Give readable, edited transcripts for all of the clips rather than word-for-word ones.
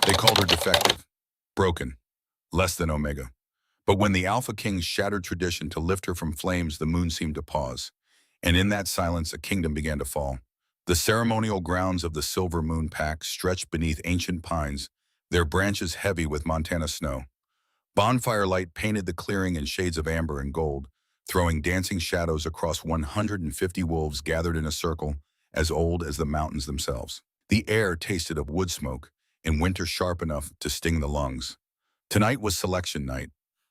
They called her defective, broken, less than Omega. But when the Alpha Kings shattered tradition to lift her from flames, the moon seemed to pause. And in that silence, a kingdom began to fall. The ceremonial grounds of the Silver Moon Pack stretched beneath ancient pines, their branches heavy with Montana snow. Bonfire light painted the clearing in shades of amber and gold, throwing dancing shadows across 150 wolves gathered in a circle as old as the mountains themselves. The air tasted of wood smoke, in winter sharp enough to sting the lungs. Tonight was selection night.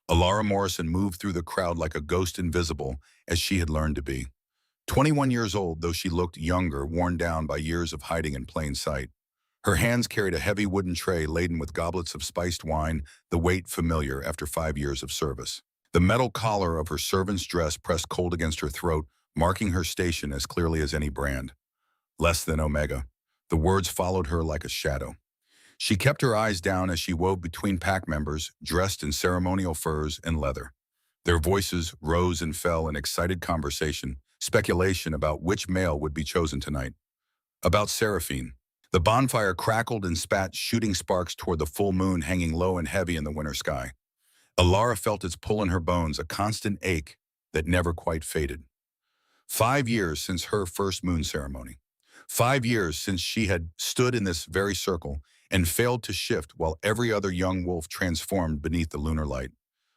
Alara Morrison moved through the crowd like a ghost invisible, as she had learned to be. 21 years old, though she looked younger, worn down by years of hiding in plain sight. Her hands carried a heavy wooden tray laden with goblets of spiced wine, the weight familiar after 5 years of service. The metal collar of her servant's dress pressed cold against her throat, marking her station as clearly as any brand. Less than Omega. The words followed her like a shadow. She kept her eyes down as she wove between pack members, dressed in ceremonial furs and leather. Their voices rose and fell in excited conversation, speculation about which male would be chosen tonight. About Seraphine. The bonfire crackled and spat, shooting sparks toward the full moon hanging low and heavy in the winter sky. Alara felt its pull in her bones, a constant ache that never quite faded. 5 years since her first moon ceremony. 5 years since she had stood in this very circle and failed to shift while every other young wolf transformed beneath the lunar light.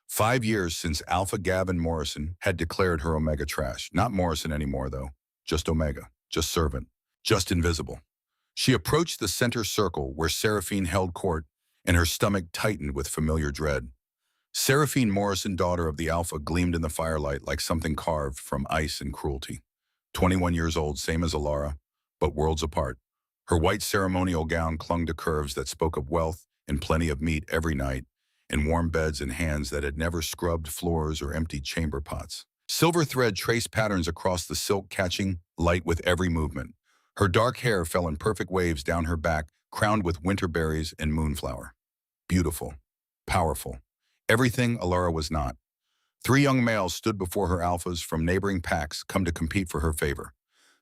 5 years since Alpha Gavin Morrison had declared her Omega trash. Not Morrison anymore, though. Just Omega. Just servant. Just invisible. She approached the center circle where Seraphine held court, and her stomach tightened with familiar dread. Seraphine Morrison, daughter of the Alpha, gleamed in the firelight like something carved from ice and cruelty. 21 years old, same as Alara, but worlds apart. Her white ceremonial gown clung to curves that spoke of wealth and plenty of meat every night, and warm beds and hands that had never scrubbed floors or emptied chamber pots. Silver thread traced patterns across the silk, catching light with every movement. Her dark hair fell in perfect waves down her back, crowned with winter berries and moonflower. Beautiful. Powerful. Everything Alara was not. 3 young males stood before her alphas from neighboring packs, come to compete for her favor.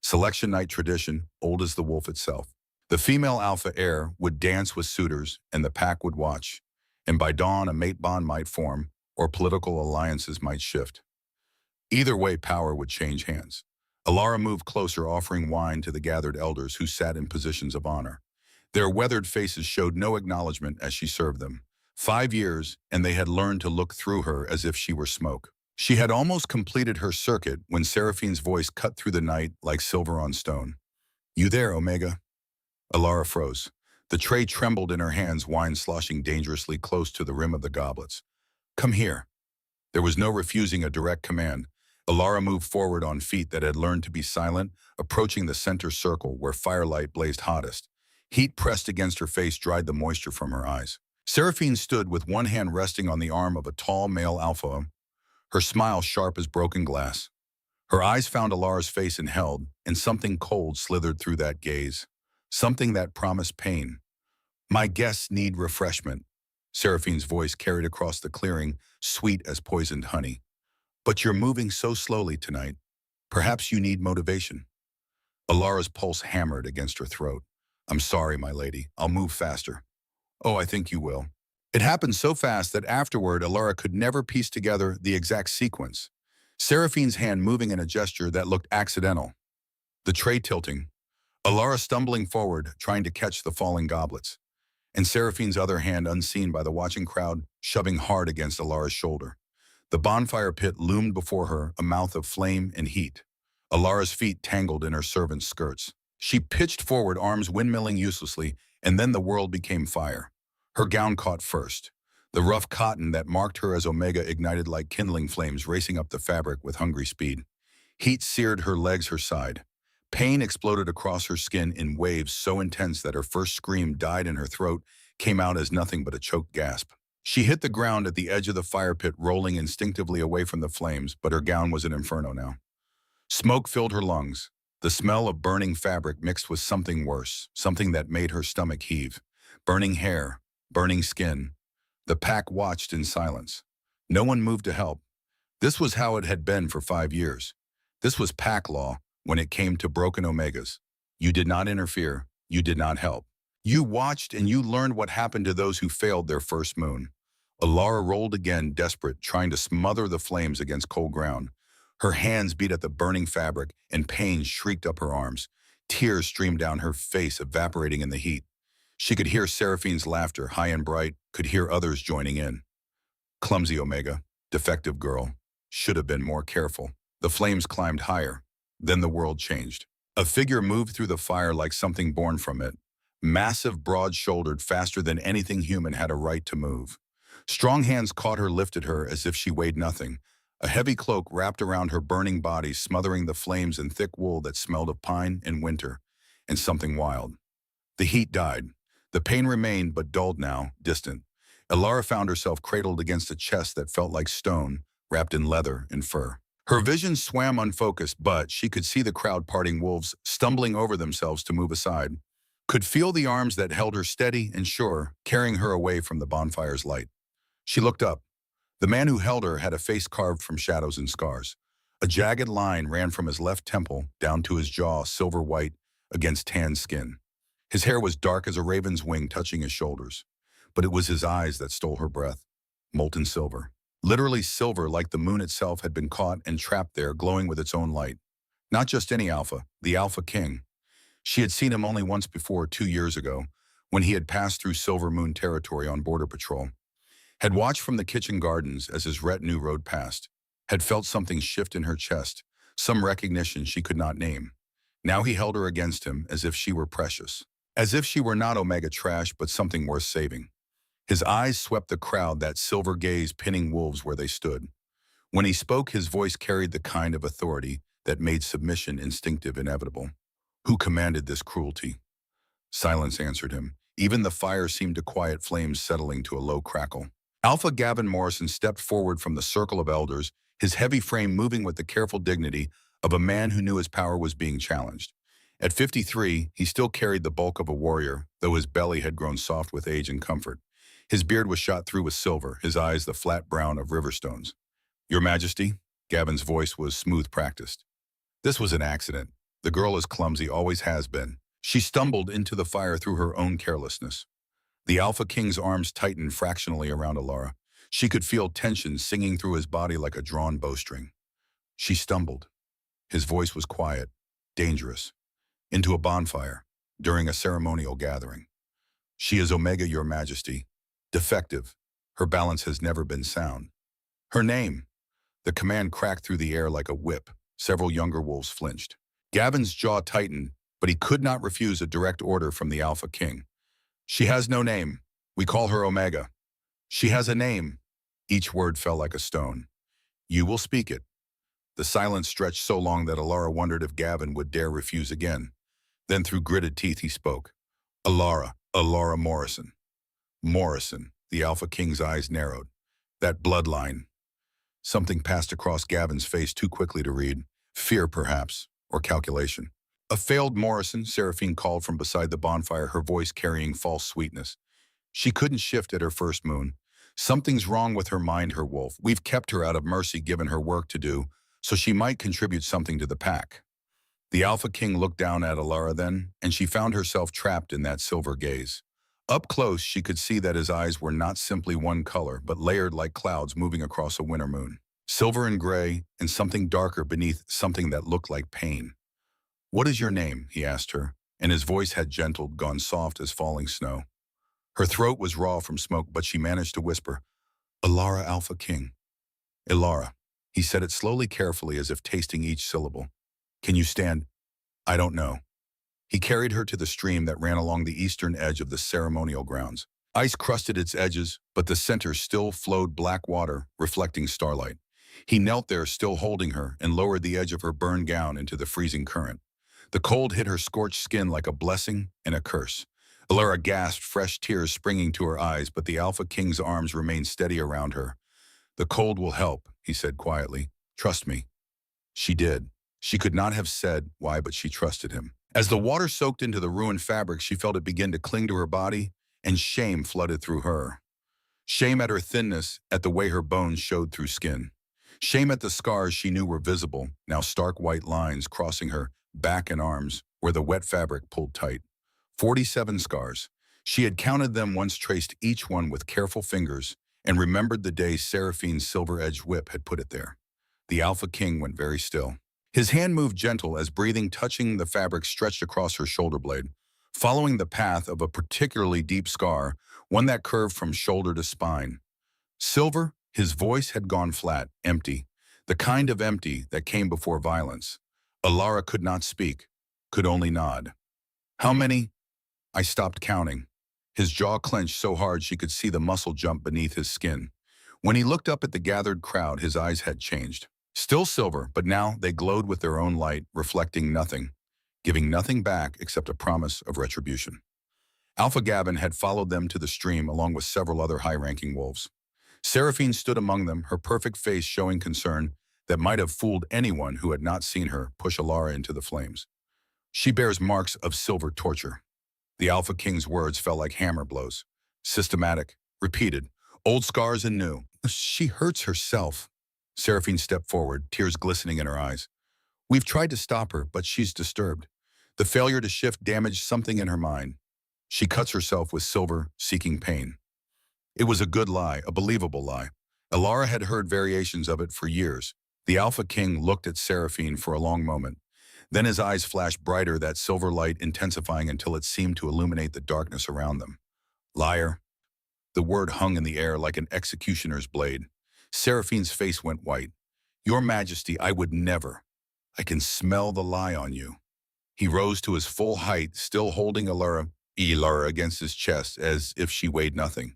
Selection night tradition, old as the wolf itself. The female alpha heir would dance with suitors, and the pack would watch. And by dawn, a mate bond might form, or political alliances might shift. Either way, power would change hands. Alara moved closer, offering wine to the gathered elders who sat in positions of honor. Their weathered faces showed no acknowledgement as she served them. 5 years, and they had learned to look through her as if she were smoke. She had almost completed her circuit when Seraphine's voice cut through the night like silver on stone. "You there, Omega?" Alara froze. The tray trembled in her hands, wine sloshing dangerously close to the rim of the goblets. "Come here." There was no refusing a direct command. Alara moved forward on feet that had learned to be silent, approaching the center circle where firelight blazed hottest. Heat pressed against her face dried the moisture from her eyes. Seraphine stood with one hand resting on the arm of a tall male alpha, her smile sharp as broken glass. Her eyes found Alara's face and held, and something cold slithered through that gaze. Something that promised pain. "My guests need refreshment," Seraphine's voice carried across the clearing, sweet as poisoned honey. "But you're moving so slowly tonight. Perhaps you need motivation." Alara's pulse hammered against her throat. "I'm sorry, my lady. I'll move faster." "Oh, I think you will." It happened so fast that afterward Alara could never piece together the exact sequence. Seraphine's hand moving in a gesture that looked accidental. The tray tilting. Alara stumbling forward, trying to catch the falling goblets. And Seraphine's other hand, unseen by the watching crowd, shoving hard against Alara's shoulder. The bonfire pit loomed before her, a mouth of flame and heat. Alara's feet tangled in her servant's skirts. She pitched forward, arms windmilling uselessly, and then the world became fire. Her gown caught first. The rough cotton that marked her as Omega ignited like kindling flames, racing up the fabric with hungry speed. Heat seared her legs, her side. Pain exploded across her skin in waves so intense that her first scream died in her throat, came out as nothing but a choked gasp. She hit the ground at the edge of the fire pit, rolling instinctively away from the flames, but her gown was an inferno now. Smoke filled her lungs. The smell of burning fabric mixed with something worse, something that made her stomach heave. Burning hair, burning skin. The pack watched in silence. No one moved to help. This was how it had been for 5 years. This was pack law when it came to broken Omegas. You did not interfere. You did not help. You watched and you learned what happened to those who failed their first moon. Alara rolled again, desperate, trying to smother the flames against cold ground. Her hands beat at the burning fabric, and pain shrieked up her arms. Tears streamed down her face, evaporating in the heat. She could hear Seraphine's laughter, high and bright, could hear others joining in. Clumsy Omega, defective girl, should have been more careful. The flames climbed higher. Then the world changed. A figure moved through the fire like something born from it. Massive, broad-shouldered, faster than anything human had a right to move. Strong hands caught her, lifted her as if she weighed nothing. A heavy cloak wrapped around her burning body, smothering the flames in thick wool that smelled of pine and winter, and something wild. The heat died. The pain remained, but dulled now, distant. Alara found herself cradled against a chest that felt like stone, wrapped in leather and fur. Her vision swam unfocused, but she could see the crowd parting, wolves stumbling over themselves to move aside. Could feel the arms that held her steady and sure, carrying her away from the bonfire's light. She looked up. The man who held her had a face carved from shadows and scars. A jagged line ran from his left temple down to his jaw, silver white against tan skin. His hair was dark as a raven's wing touching his shoulders. But it was his eyes that stole her breath. Molten silver. Literally silver, like the moon itself had been caught and trapped there, glowing with its own light. Not just any Alpha, the Alpha King. She had seen him only once before, 2 years ago, when he had passed through Silver Moon territory on border patrol. Had watched from the kitchen gardens as his retinue rode past. Had felt something shift in her chest, some recognition she could not name. Now he held her against him as if she were precious. As if she were not Omega trash, but something worth saving. His eyes swept the crowd, that silver gaze pinning wolves where they stood. When he spoke, his voice carried the kind of authority that made submission instinctive, inevitable. Who commanded this cruelty? Silence answered him. Even the fire seemed to quiet, flames settling to a low crackle. Alpha Gavin Morrison stepped forward from the circle of elders, his heavy frame moving with the careful dignity of a man who knew his power was being challenged. At 53, he still carried the bulk of a warrior, though his belly had grown soft with age and comfort. His beard was shot through with silver, his eyes the flat brown of river stones. Your Majesty, Gavin's voice was smooth, practiced. This was an accident. The girl is clumsy, always has been. She stumbled into the fire through her own carelessness. The Alpha King's arms tightened fractionally around Alara. She could feel tension singing through his body like a drawn bowstring. She stumbled. His voice was quiet, dangerous. Into a bonfire, during a ceremonial gathering. She is Omega, Your Majesty. Defective. Her balance has never been sound. Her name. The command cracked through the air like a whip. Several younger wolves flinched. Gavin's jaw tightened, but he could not refuse a direct order from the Alpha King. She has no name. We call her Omega. She has a name. Each word fell like a stone. You will speak it. The silence stretched so long that Alara wondered if Gavin would dare refuse again. Then through gritted teeth he spoke. Alara Morrison. Morrison. The Alpha King's eyes narrowed. That bloodline. Something passed across Gavin's face too quickly to read. Fear, perhaps, or calculation. A failed Morrison, Seraphine called from beside the bonfire, her voice carrying false sweetness. She couldn't shift at her first moon. Something's wrong with her mind, her wolf. We've kept her out of mercy, given her work to do, so she might contribute something to the pack. The Alpha King looked down at Alara then, and she found herself trapped in that silver gaze. Up close, she could see that his eyes were not simply one color, but layered like clouds moving across a winter moon. Silver and gray, and something darker beneath, something that looked like pain. What is your name? He asked her, and his voice had gentled, gone soft as falling snow. Her throat was raw from smoke, but she managed to whisper, Alara Alpha King. Alara. He said it slowly, carefully, as if tasting each syllable. Can you stand? I don't know. He carried her to the stream that ran along the eastern edge of the ceremonial grounds. Ice crusted its edges, but the center still flowed black water, reflecting starlight. He knelt there, still holding her, and lowered the edge of her burned gown into the freezing current. The cold hit her scorched skin like a blessing and a curse. Alara gasped, fresh tears springing to her eyes, but the Alpha King's arms remained steady around her. The cold will help, he said quietly. Trust me. She did. She could not have said why, but she trusted him. As the water soaked into the ruined fabric, she felt it begin to cling to her body, and shame flooded through her. Shame at her thinness, at the way her bones showed through skin. Shame at the scars she knew were visible, now stark white lines crossing her back and arms, where the wet fabric pulled tight. 47 scars. She had counted them once, traced each one with careful fingers, and remembered the day Seraphine's silver-edged whip had put it there. The Alpha King went very still. His hand moved gentle as breathing touching the fabric stretched across her shoulder blade, following the path of a particularly deep scar, one that curved from shoulder to spine. Silver, his voice had gone flat, empty, the kind of empty that came before violence. Alara could not speak, could only nod. How many? I stopped counting. His jaw clenched so hard she could see the muscle jump beneath his skin. When he looked up at the gathered crowd, his eyes had changed. Still silver, but now they glowed with their own light, reflecting nothing, giving nothing back except a promise of retribution. Alpha Gavin had followed them to the stream along with several other high-ranking wolves. Seraphine stood among them, her perfect face showing concern that might have fooled anyone who had not seen her push Alara into the flames. She bears marks of silver torture. The Alpha King's words fell like hammer blows. Systematic, repeated, old scars and new. She hurts herself. Seraphine stepped forward, tears glistening in her eyes. We've tried to stop her, but she's disturbed. The failure to shift damaged something in her mind. She cuts herself with silver, seeking pain. It was a good lie, a believable lie. Alara had heard variations of it for years. The Alpha King looked at Seraphine for a long moment. Then his eyes flashed brighter, that silver light intensifying until it seemed to illuminate the darkness around them. Liar. The word hung in the air like an executioner's blade. Seraphine's face went white. Your Majesty, I would never. I can smell the lie on you. He rose to his full height, still holding Alara against his chest as if she weighed nothing.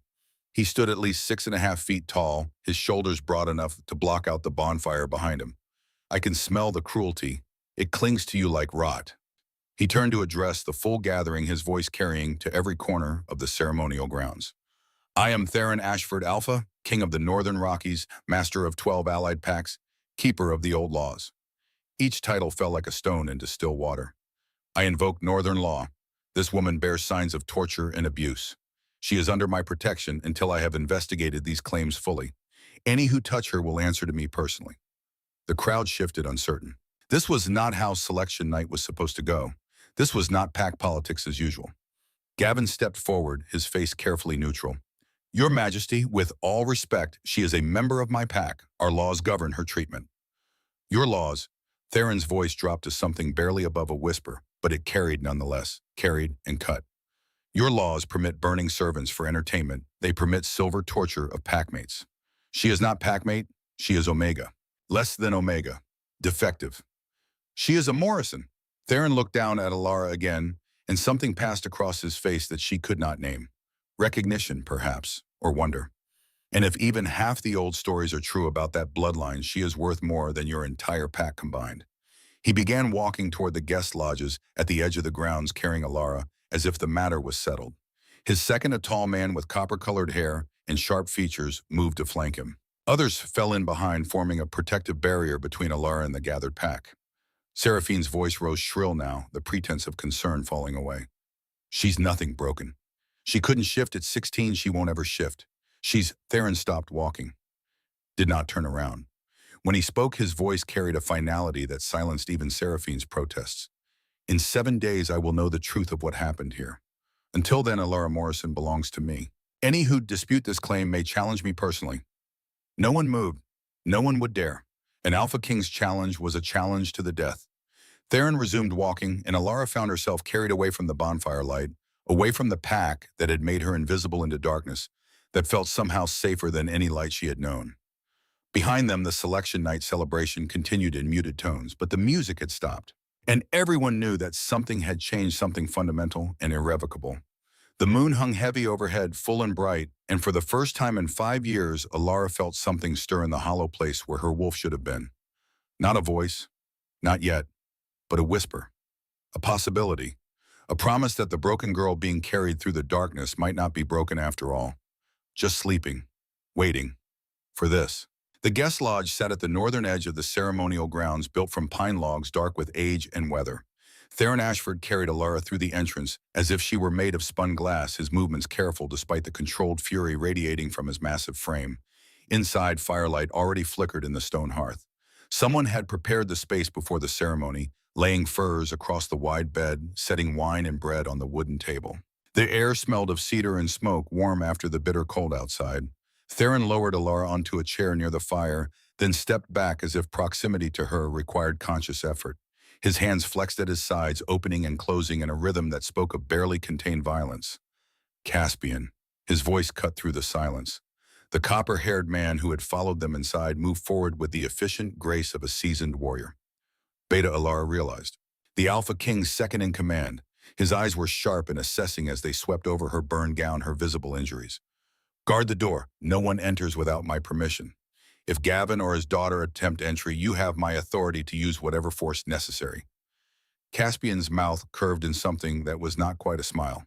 He stood at least 6.5 feet tall, his shoulders broad enough to block out the bonfire behind him. I can smell the cruelty. It clings to you like rot. He turned to address the full gathering, his voice carrying to every corner of the ceremonial grounds. I am Theron Ashford Alpha, King of the Northern Rockies, Master of 12 Allied Pacts, Keeper of the Old Laws. Each title fell like a stone into still water. I invoke Northern law. This woman bears signs of torture and abuse. She is under my protection until I have investigated these claims fully. Any who touch her will answer to me personally. The crowd shifted, uncertain. This was not how selection night was supposed to go. This was not pack politics as usual. Gavin stepped forward, his face carefully neutral. Your Majesty, with all respect, she is a member of my pack. Our laws govern her treatment. Your laws. Theron's voice dropped to something barely above a whisper, but it carried nonetheless, carried and cut. Your laws permit burning servants for entertainment. They permit silver torture of packmates. She is not packmate, she is Omega. Less than Omega. Defective. She is a Morrison. Theron looked down at Alara again, and something passed across his face that she could not name. Recognition, perhaps, or wonder. And if even half the old stories are true about that bloodline, she is worth more than your entire pack combined. He began walking toward the guest lodges at the edge of the grounds, carrying Alara, as if the matter was settled. His second, a tall man with copper-colored hair and sharp features, moved to flank him. Others fell in behind, forming a protective barrier between Alara and the gathered pack. Seraphine's voice rose shrill now, the pretense of concern falling away. She's nothing broken. She couldn't shift at 16, she won't ever shift. Theron stopped walking, did not turn around. When he spoke, his voice carried a finality that silenced even Seraphine's protests. In 7 days, I will know the truth of what happened here. Until then, Alara Morrison belongs to me. Any who dispute this claim may challenge me personally. No one moved. No one would dare. An Alpha King's challenge was a challenge to the death. Theron resumed walking, and Alara found herself carried away from the bonfire light, away from the pack that had made her invisible into darkness, that felt somehow safer than any light she had known. Behind them, the selection night celebration continued in muted tones, but the music had stopped. And everyone knew that something had changed, something fundamental and irrevocable. The moon hung heavy overhead, full and bright, and for the first time in 5 years, Alara felt something stir in the hollow place where her wolf should have been. Not a voice, not yet, but a whisper, a possibility, a promise that the broken girl being carried through the darkness might not be broken after all, just sleeping, waiting for this. The guest lodge sat at the northern edge of the ceremonial grounds, built from pine logs dark with age and weather. Theron Ashford carried Alara through the entrance as if she were made of spun glass, his movements careful despite the controlled fury radiating from his massive frame. Inside, firelight already flickered in the stone hearth. Someone had prepared the space before the ceremony, laying furs across the wide bed, setting wine and bread on the wooden table. The air smelled of cedar and smoke, warm after the bitter cold outside. Theron lowered Alara onto a chair near the fire, then stepped back as if proximity to her required conscious effort. His hands flexed at his sides, opening and closing in a rhythm that spoke of barely contained violence. Caspian. His voice cut through the silence. The copper-haired man who had followed them inside moved forward with the efficient grace of a seasoned warrior. Beta Alara realized. The Alpha King's second in command. His eyes were sharp and assessing as they swept over her burned gown, her visible injuries. Guard the door. No one enters without my permission. If Gavin or his daughter attempt entry, you have my authority to use whatever force necessary. Caspian's mouth curved in something that was not quite a smile.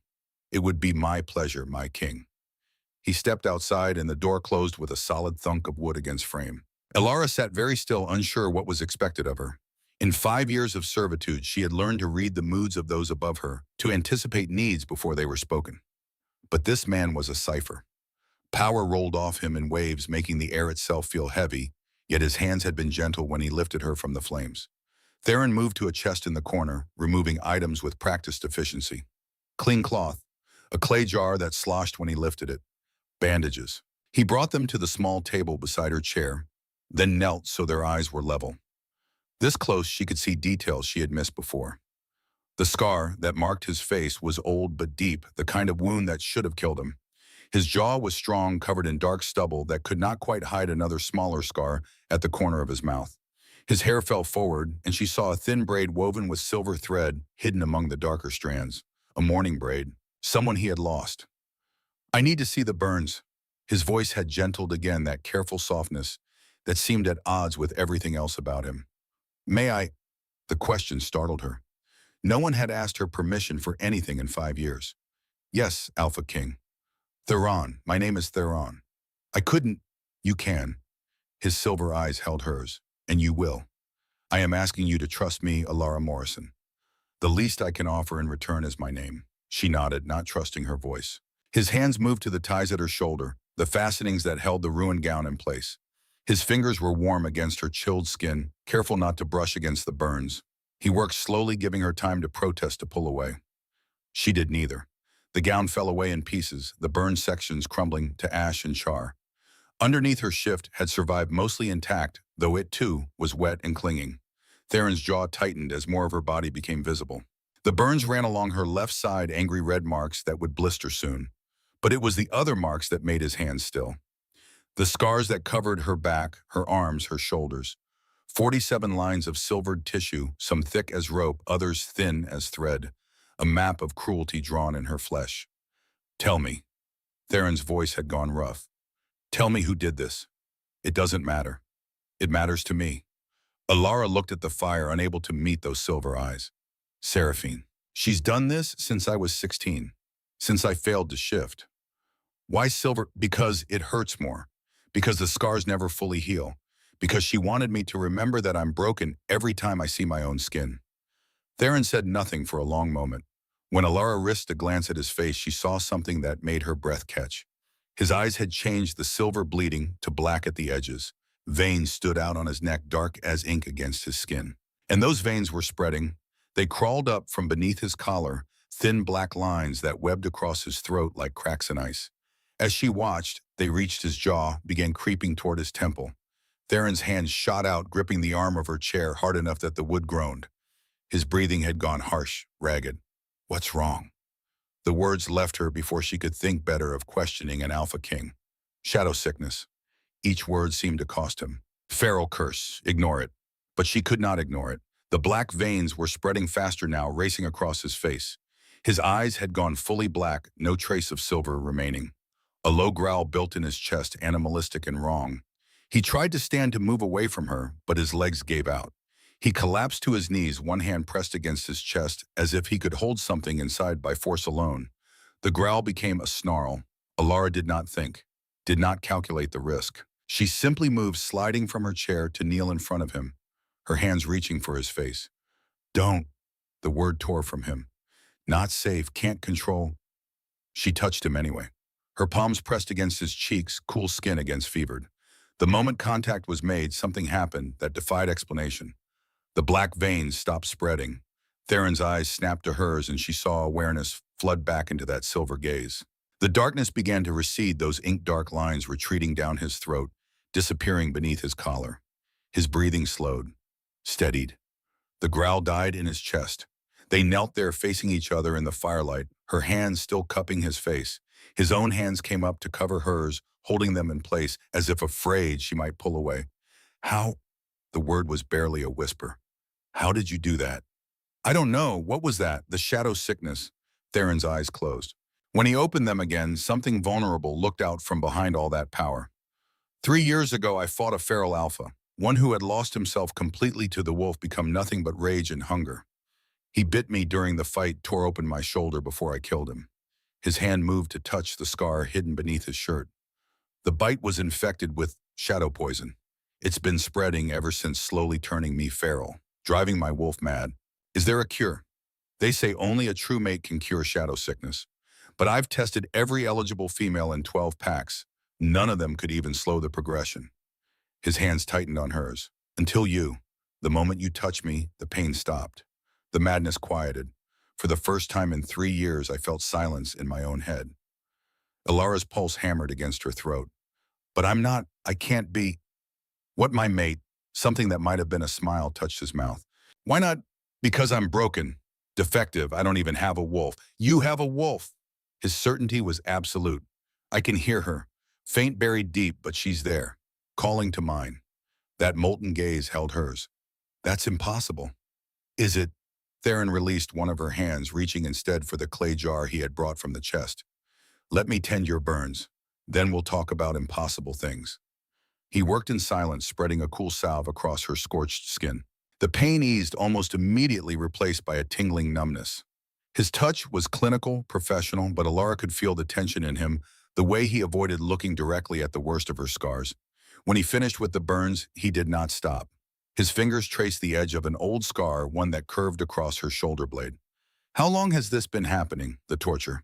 It would be my pleasure, my king. He stepped outside and the door closed with a solid thunk of wood against frame. Alara sat very still, unsure what was expected of her. In 5 years of servitude, she had learned to read the moods of those above her, to anticipate needs before they were spoken. But this man was a cipher. Power rolled off him in waves, making the air itself feel heavy, yet his hands had been gentle when he lifted her from the flames. Theron moved to a chest in the corner, removing items with practiced efficiency. Clean cloth, a clay jar that sloshed when he lifted it, bandages. He brought them to the small table beside her chair, then knelt so their eyes were level. This close, she could see details she had missed before. The scar that marked his face was old but deep, the kind of wound that should have killed him. His jaw was strong, covered in dark stubble that could not quite hide another smaller scar at the corner of his mouth. His hair fell forward, and she saw a thin braid woven with silver thread hidden among the darker strands. A mourning braid. Someone he had lost. I need to see the burns. His voice had gentled again, that careful softness that seemed at odds with everything else about him. May I? The question startled her. No one had asked her permission for anything in 5 years. Yes, Alpha King. Theron, my name is Theron. I couldn't. You can. His silver eyes held hers. And you will. I am asking you to trust me, Alara Morrison. The least I can offer in return is my name. She nodded, not trusting her voice. His hands moved to the ties at her shoulder, the fastenings that held the ruined gown in place. His fingers were warm against her chilled skin, careful not to brush against the burns. He worked slowly, giving her time to protest, to pull away. She did neither. The gown fell away in pieces, the burned sections crumbling to ash and char. Underneath, her shift had survived mostly intact, though it too was wet and clinging. Theron's jaw tightened as more of her body became visible. The burns ran along her left side, angry red marks that would blister soon. But it was the other marks that made his hands still. The scars that covered her back, her arms, her shoulders. 47 lines of silvered tissue, some thick as rope, others thin as thread. A map of cruelty drawn in her flesh. Tell me. Theron's voice had gone rough. Tell me who did this. It doesn't matter. It matters to me. Alara looked at the fire, unable to meet those silver eyes. Seraphine. She's done this since I was 16. Since I failed to shift. Why silver? Because it hurts more. Because the scars never fully heal. Because she wanted me to remember that I'm broken every time I see my own skin. Theron said nothing for a long moment. When Alara risked a glance at his face, she saw something that made her breath catch. His eyes had changed, the silver bleeding to black at the edges. Veins stood out on his neck, dark as ink against his skin. And those veins were spreading. They crawled up from beneath his collar, thin black lines that webbed across his throat like cracks in ice. As she watched, they reached his jaw, began creeping toward his temple. Theron's hands shot out, gripping the arm of her chair hard enough that the wood groaned. His breathing had gone harsh, ragged. What's wrong? The words left her before she could think better of questioning an Alpha King. Shadow sickness. Each word seemed to cost him. Feral curse. Ignore it. But she could not ignore it. The black veins were spreading faster now, racing across his face. His eyes had gone fully black, no trace of silver remaining. A low growl built in his chest, animalistic and wrong. He tried to stand to move away from her, but his legs gave out. He collapsed to his knees, one hand pressed against his chest, as if he could hold something inside by force alone. The growl became a snarl. Alara did not think, did not calculate the risk. She simply moved, sliding from her chair to kneel in front of him, her hands reaching for his face. Don't. The word tore from him. Not safe, can't control. She touched him anyway. Her palms pressed against his cheeks, cool skin against fevered. The moment contact was made, something happened that defied explanation. The black veins stopped spreading. Theron's eyes snapped to hers and she saw awareness flood back into that silver gaze. The darkness began to recede, those ink-dark lines retreating down his throat, disappearing beneath his collar. His breathing slowed, steadied. The growl died in his chest. They knelt there facing each other in the firelight, her hands still cupping his face. His own hands came up to cover hers, holding them in place as if afraid she might pull away. How? The word was barely a whisper. How did you do that? I don't know. What was that? The shadow sickness. Theron's eyes closed. When he opened them again, something vulnerable looked out from behind all that power. 3 years ago, I fought a feral alpha, one who had lost himself completely to the wolf, become nothing but rage and hunger. He bit me during the fight, tore open my shoulder before I killed him. His hand moved to touch the scar hidden beneath his shirt. The bite was infected with shadow poison. It's been spreading ever since, slowly turning me feral, driving my wolf mad. Is there a cure? They say only a true mate can cure shadow sickness. But I've tested every eligible female in 12 packs. None of them could even slow the progression. His hands tightened on hers. Until you. The moment you touched me, the pain stopped. The madness quieted. For the first time in 3 years, I felt silence in my own head. Ilara's pulse hammered against her throat. But I can't be. What, my mate? Something that might have been a smile touched his mouth. Why not? Because I'm broken. Defective. I don't even have a wolf. You have a wolf. His certainty was absolute. I can hear her. Faint, buried deep, but she's there. Calling to mine. That molten gaze held hers. That's impossible. Is it? Theron released one of her hands, reaching instead for the clay jar he had brought from the chest. Let me tend your burns. Then we'll talk about impossible things. He worked in silence, spreading a cool salve across her scorched skin. The pain eased almost immediately, replaced by a tingling numbness. His touch was clinical, professional, but Ilara could feel the tension in him, the way he avoided looking directly at the worst of her scars. When he finished with the burns, he did not stop. His fingers traced the edge of an old scar, one that curved across her shoulder blade. How long has this been happening, the torture?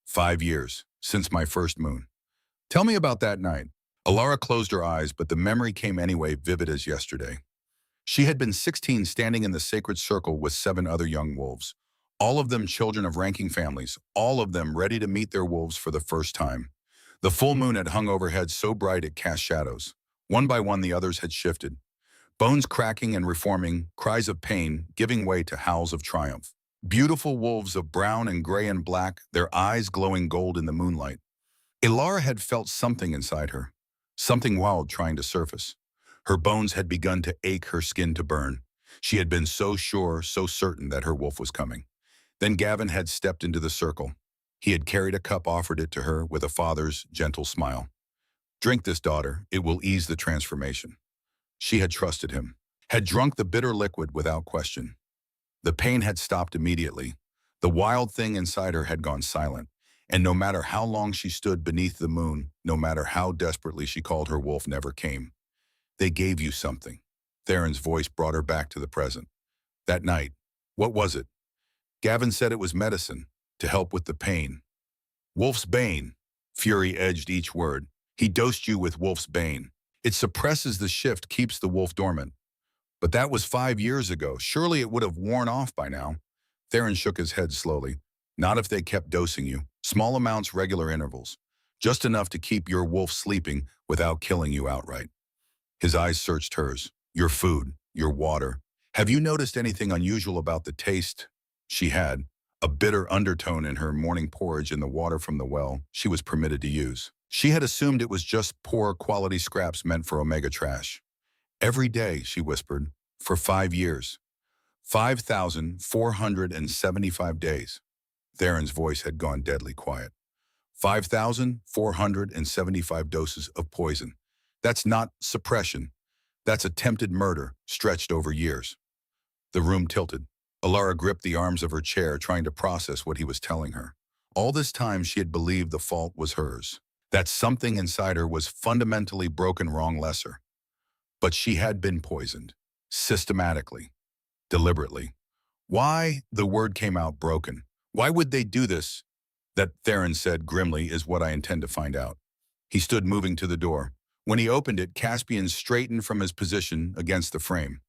5 years, since my first moon. Tell me about that night. Ilara closed her eyes, but the memory came anyway, vivid as yesterday. She had been 16, standing in the sacred circle with 7 other young wolves. All of them children of ranking families, all of them ready to meet their wolves for the first time. The full moon had hung overhead so bright it cast shadows. One by one, the others had shifted. Bones cracking and reforming, cries of pain giving way to howls of triumph. Beautiful wolves of brown and gray and black, their eyes glowing gold in the moonlight. Ilara had felt something inside her, something wild trying to surface. Her bones had begun to ache, her skin to burn. She had been so sure, so certain that her wolf was coming. Then Gavin had stepped into the circle. He had carried a cup, offered it to her with a father's gentle smile. Drink this, daughter. It will ease the transformation. She had trusted him, had drunk the bitter liquid without question. The pain had stopped immediately. The wild thing inside her had gone silent. And no matter how long she stood beneath the moon, no matter how desperately she called, her wolf never came. They gave you something. Theron's voice brought her back to the present. That night, what was it? Gavin said it was medicine, to help with the pain. Wolf's bane. Fury edged each word. He dosed you with wolf's bane. It suppresses the shift, keeps the wolf dormant. But that was 5 years ago. Surely it would have worn off by now. Theron shook his head slowly. Not if they kept dosing you. Small amounts, regular intervals. Just enough to keep your wolf sleeping without killing you outright. His eyes searched hers. Your food, your water. Have you noticed anything unusual about the taste? She had. A bitter undertone in her morning porridge and the water from the well she was permitted to use. She had assumed it was just poor quality scraps meant for omega trash. Every day, she whispered, for 5 years. 5,475 days. Theron's voice had gone deadly quiet. 5,475 doses of poison. That's not suppression. That's attempted murder, stretched over years. The room tilted. Ilara gripped the arms of her chair, trying to process what he was telling her. All this time, she had believed the fault was hers. That something inside her was fundamentally broken, wrong, lesser. But she had been poisoned. Systematically. Deliberately. Why? The word came out broken. Why would they do this? That, Theron said grimly, is what I intend to find out. He stood, moving to the door. When he opened it, Caspian straightened from his position against the frame.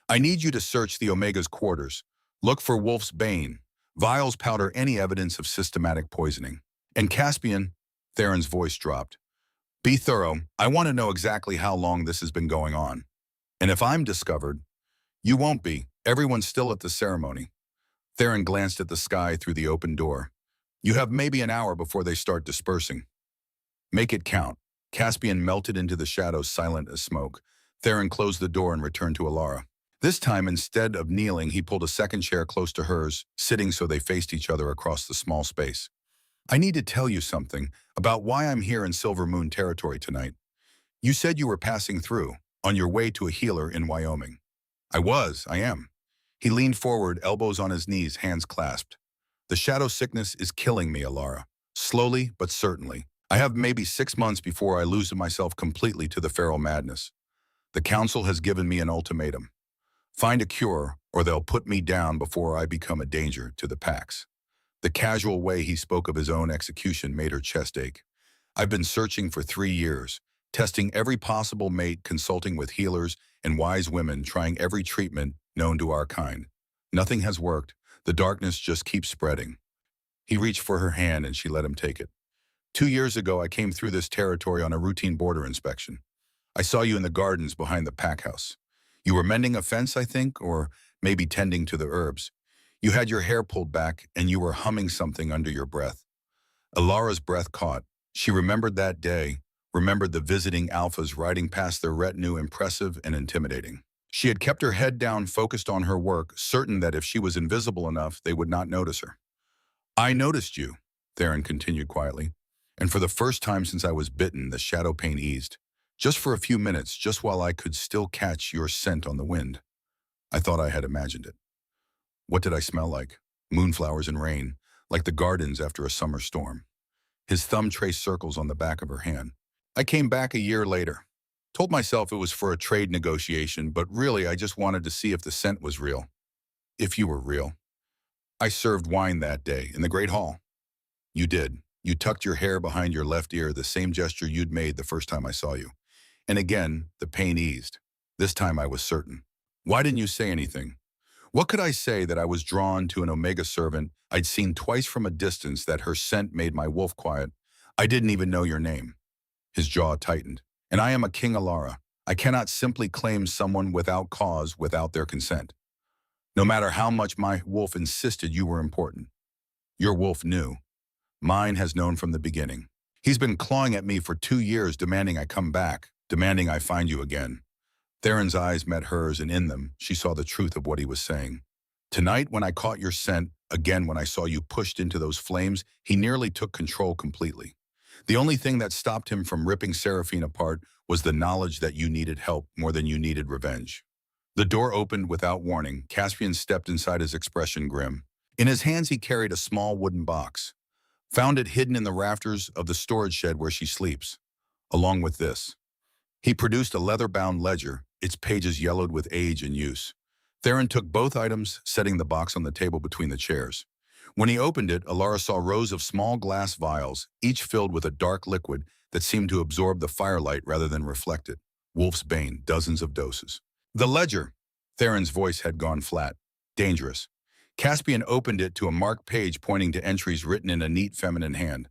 I need you to search the Omega's quarters. Look for Wolf's Bane. Vials powder any evidence of systematic poisoning. And Caspian, Theron's voice dropped. Be thorough. I want to know exactly how long this has been going on. And if I'm discovered, you won't be. Everyone's still at the ceremony. Theron glanced at the sky through the open door. You have maybe an hour before they start dispersing. Make it count. Caspian melted into the shadows, silent as smoke. Theron closed the door and returned to Alara. This time, instead of kneeling, he pulled a second chair close to hers, sitting so they faced each other across the small space. I need to tell you something about why I'm here in Silver Moon territory tonight. You said you were passing through, on your way to a healer in Wyoming. I am. He leaned forward, elbows on his knees, hands clasped. The shadow sickness is killing me, Alara. Slowly, but certainly. I have maybe 6 months before I lose myself completely to the feral madness. The council has given me an ultimatum. Find a cure, or they'll put me down before I become a danger to the packs. The casual way he spoke of his own execution made her chest ache. I've been searching for 3 years, testing every possible mate, consulting with healers and wise women, trying every treatment known to our kind. Nothing has worked. The darkness just keeps spreading. He reached for her hand and she let him take it. 2 years ago, I came through this territory on a routine border inspection. I saw you in the gardens behind the pack house. You were mending a fence, I think, or maybe tending to the herbs. You had your hair pulled back and you were humming something under your breath. Alara's breath caught. She remembered that day, remembered the visiting alphas riding past their retinue, impressive and intimidating. She had kept her head down, focused on her work, certain that if she was invisible enough, they would not notice her. I noticed you, Theron continued quietly, and for the first time since I was bitten, the shadow pain eased. Just for a few minutes, just while I could still catch your scent on the wind. I thought I had imagined it. What did I smell like? Moonflowers and rain, like the gardens after a summer storm. His thumb traced circles on the back of her hand. I came back a year later. Told myself it was for a trade negotiation, but really I just wanted to see if the scent was real. If you were real. I served wine that day in the Great Hall. You did. You tucked your hair behind your left ear, the same gesture you'd made the first time I saw you. And again, the pain eased. This time I was certain. Why didn't you say anything? What could I say that I was drawn to an Omega servant I'd seen twice from a distance, that her scent made my wolf quiet? I didn't even know your name. His jaw tightened. And I am a King Alara. I cannot simply claim someone without cause, without their consent. No matter how much my wolf insisted you were important. Your wolf knew. Mine has known from the beginning. He's been clawing at me for 2 years, demanding I come back, demanding I find you again. Theron's eyes met hers, and in them, she saw the truth of what he was saying. Tonight, when I caught your scent, again when I saw you pushed into those flames, he nearly took control completely. The only thing that stopped him from ripping Seraphine apart was the knowledge that you needed help more than you needed revenge. The door opened without warning. Caspian stepped inside, his expression grim. In his hands, he carried a small wooden box. Found it hidden in the rafters of the storage shed where she sleeps. Along with this. He produced a leather-bound ledger, its pages yellowed with age and use. Theron took both items, setting the box on the table between the chairs. When he opened it, Alara saw rows of small glass vials, each filled with a dark liquid that seemed to absorb the firelight rather than reflect it. Wolf's Bane, dozens of doses. The ledger. Theron's voice had gone flat. Dangerous. Caspian opened it to a marked page pointing to entries written in a neat feminine hand.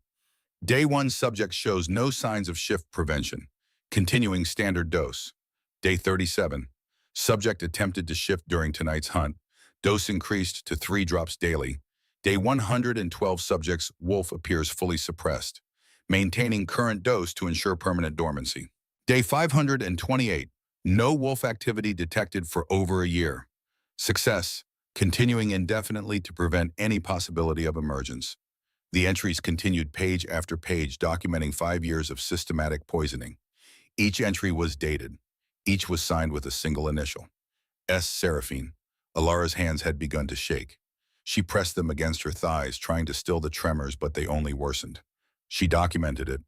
Day 1 subject shows no signs of shift prevention. Continuing standard dose. Day 37. Subject attempted to shift during tonight's hunt. Dose increased to 3 drops daily. Day 112 subjects, wolf appears fully suppressed. Maintaining current dose to ensure permanent dormancy. Day 528. No wolf activity detected for over a year. Success. Continuing indefinitely to prevent any possibility of emergence. The entries continued page after page, documenting 5 years of systematic poisoning. Each entry was dated. Each was signed with a single initial. S. Seraphine. Alara's hands had begun to shake. She pressed them against her thighs, trying to still the tremors, but they only worsened. She documented it.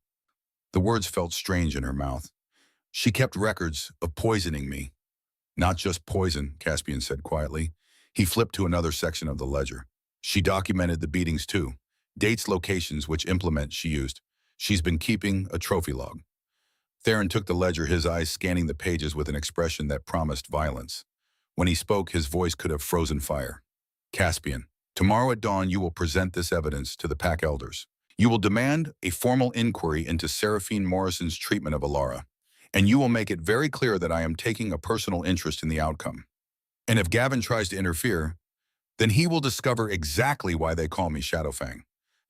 The words felt strange in her mouth. She kept records of poisoning me. Not just poison, Caspian said quietly. He flipped to another section of the ledger. She documented the beatings too. Dates, locations, which implement she used. She's been keeping a trophy log. Theron took the ledger, his eyes scanning the pages with an expression that promised violence. When he spoke, his voice could have frozen fire. Caspian, tomorrow at dawn you will present this evidence to the pack elders. You will demand a formal inquiry into Seraphine Morrison's treatment of Alara, and you will make it very clear that I am taking a personal interest in the outcome. And if Gavin tries to interfere, then he will discover exactly why they call me Shadowfang.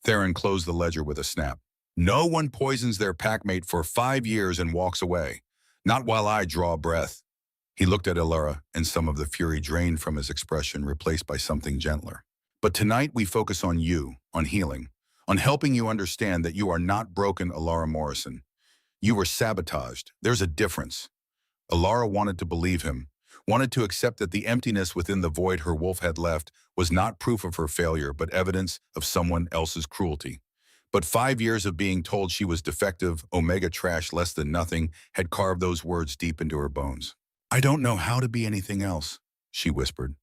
Theron closed the ledger with a snap. No one poisons their packmate for 5 years and walks away. Not while I draw breath. He looked at Alara, and some of the fury drained from his expression, replaced by something gentler. But tonight we focus on you, on healing, on helping you understand that you are not broken, Alara Morrison. You were sabotaged. There's a difference. Alara wanted to believe him, wanted to accept that the emptiness within the void her wolf had left was not proof of her failure, but evidence of someone else's cruelty. But 5 years of being told she was defective, Omega trash, less than nothing, had carved those words deep into her bones. I don't know how to be anything else, she whispered.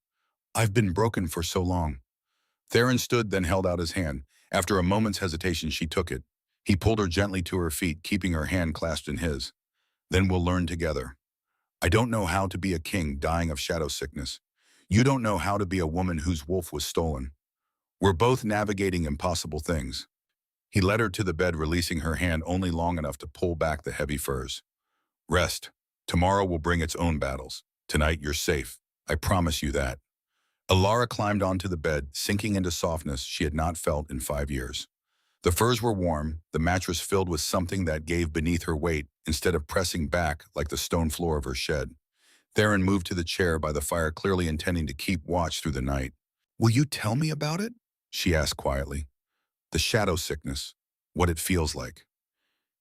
I've been broken for so long. Theron stood, then held out his hand. After a moment's hesitation, she took it. He pulled her gently to her feet, keeping her hand clasped in his. Then we'll learn together. I don't know how to be a king dying of shadow sickness. You don't know how to be a woman whose wolf was stolen. We're both navigating impossible things. He led her to the bed, releasing her hand only long enough to pull back the heavy furs. Rest. Tomorrow will bring its own battles. Tonight you're safe. I promise you that. Alara climbed onto the bed, sinking into softness she had not felt in 5 years. The furs were warm, the mattress filled with something that gave beneath her weight instead of pressing back like the stone floor of her shed. Theron moved to the chair by the fire, clearly intending to keep watch through the night. Will you tell me about it? She asked quietly. The shadow sickness, what it feels like.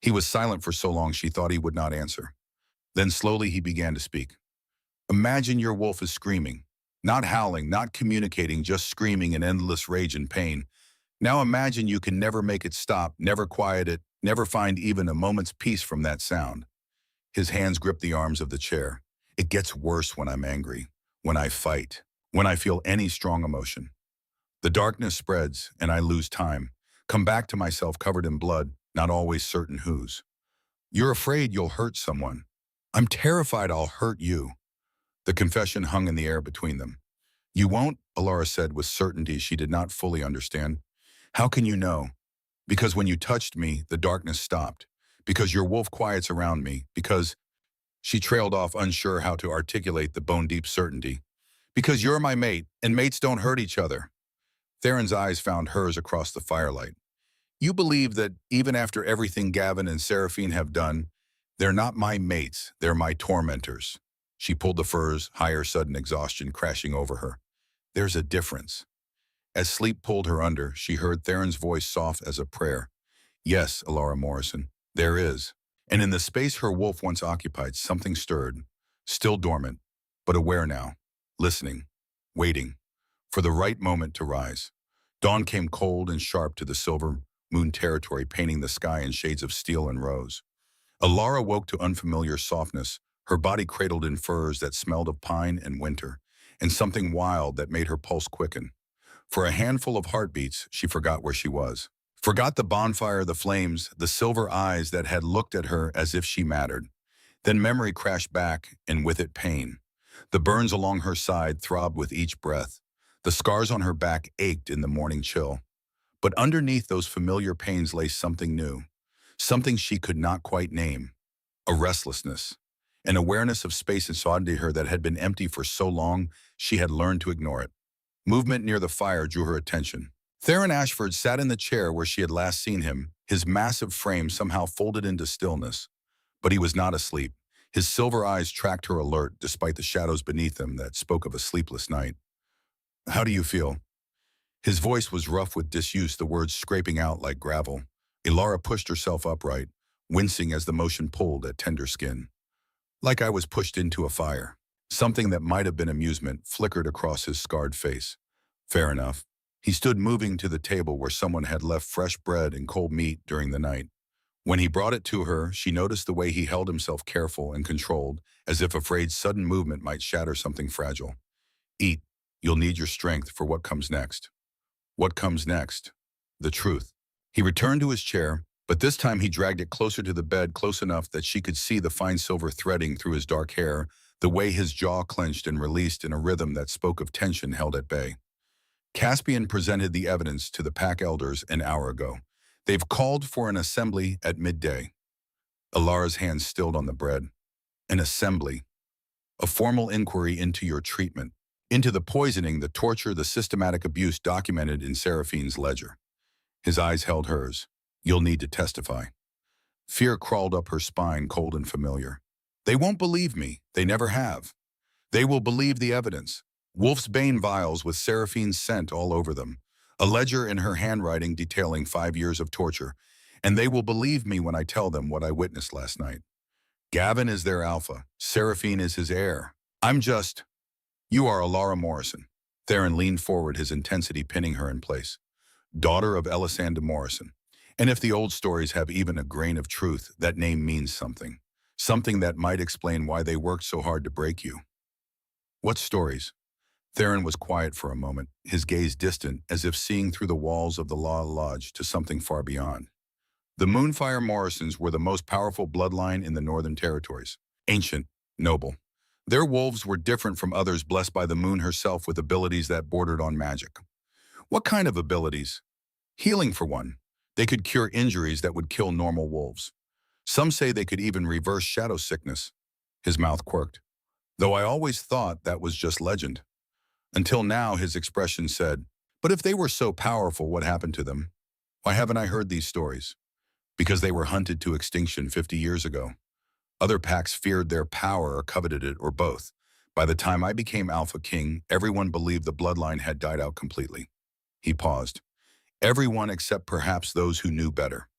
He was silent for so long she thought he would not answer. Then slowly he began to speak. Imagine your wolf is screaming, not howling, not communicating, just screaming in endless rage and pain. Now imagine you can never make it stop, never quiet it, never find even a moment's peace from that sound. His hands gripped the arms of the chair. It gets worse when I'm angry, when I fight, when I feel any strong emotion. The darkness spreads and I lose time, come back to myself covered in blood, not always certain whose. You're afraid you'll hurt someone. I'm terrified I'll hurt you. The confession hung in the air between them. You won't, Alara said with certainty she did not fully understand. How can you know? Because when you touched me, the darkness stopped. Because your wolf quiets around me. Because... She trailed off, unsure how to articulate the bone-deep certainty. Because you're my mate, and mates don't hurt each other. Theron's eyes found hers across the firelight. You believe that even after everything Gavin and Seraphine have done, they're not my mates, they're my tormentors. She pulled the furs, higher, sudden exhaustion crashing over her. There's a difference. As sleep pulled her under, she heard Theron's voice soft as a prayer. Yes, Alara Morrison, there is. And in the space her wolf once occupied, something stirred, still dormant, but aware now, listening, waiting, for the right moment to rise. Dawn came cold and sharp to the silver moon territory, painting the sky in shades of steel and rose. Alara woke to unfamiliar softness, her body cradled in furs that smelled of pine and winter, and something wild that made her pulse quicken. For a handful of heartbeats, she forgot where she was. Forgot the bonfire, the flames, the silver eyes that had looked at her as if she mattered. Then memory crashed back, and with it pain. The burns along her side throbbed with each breath. The scars on her back ached in the morning chill. But underneath those familiar pains lay something new, something she could not quite name. A restlessness, an awareness of space inside her that had been empty for so long she had learned to ignore it. Movement near the fire drew her attention. Theron Ashford sat in the chair where she had last seen him, his massive frame somehow folded into stillness. But he was not asleep. His silver eyes tracked her alert despite the shadows beneath him that spoke of a sleepless night. How do you feel? His voice was rough with disuse, the words scraping out like gravel. Alara pushed herself upright, wincing as the motion pulled at tender skin. Like I was pushed into a fire. Something that might have been amusement flickered across his scarred face. Fair enough. He stood moving to the table where someone had left fresh bread and cold meat during the night. When he brought it to her, she noticed the way he held himself careful and controlled, as if afraid sudden movement might shatter something fragile. Eat. You'll need your strength for what comes next. What comes next? The truth. He returned to his chair, but this time he dragged it closer to the bed, close enough that she could see the fine silver threading through his dark hair, the way his jaw clenched and released in a rhythm that spoke of tension held at bay. Caspian presented the evidence to the pack elders an hour ago. They've called for an assembly at midday. Alara's hands stilled on the bread. An assembly. A formal inquiry into your treatment. Into the poisoning, the torture, the systematic abuse documented in Seraphine's ledger. His eyes held hers. You'll need to testify. Fear crawled up her spine, cold and familiar. They won't believe me. They never have. They will believe the evidence. Wolf's Bane vials with Seraphine's scent all over them. A ledger in her handwriting detailing 5 years of torture. And they will believe me when I tell them what I witnessed last night. Gavin is their alpha. Seraphine is his heir. You are Alara Morrison. Theron leaned forward, his intensity pinning her in place. Daughter of Elisanda Morrison. And if the old stories have even a grain of truth, that name means something. Something that might explain why they worked so hard to break you. What stories? Theron was quiet for a moment, his gaze distant, as if seeing through the walls of the Law Lodge to something far beyond. The Moonfire Morrisons were the most powerful bloodline in the Northern Territories. Ancient, noble. Their wolves were different from others blessed by the moon herself with abilities that bordered on magic. What kind of abilities? Healing, for one. They could cure injuries that would kill normal wolves. Some say they could even reverse shadow sickness. His mouth quirked. Though I always thought that was just legend. Until now, his expression said, but if they were so powerful, what happened to them? Why haven't I heard these stories? Because they were hunted to extinction 50 years ago. Other packs feared their power or coveted it, or both. By the time I became Alpha King, everyone believed the bloodline had died out completely. He paused. Everyone except perhaps those who knew better.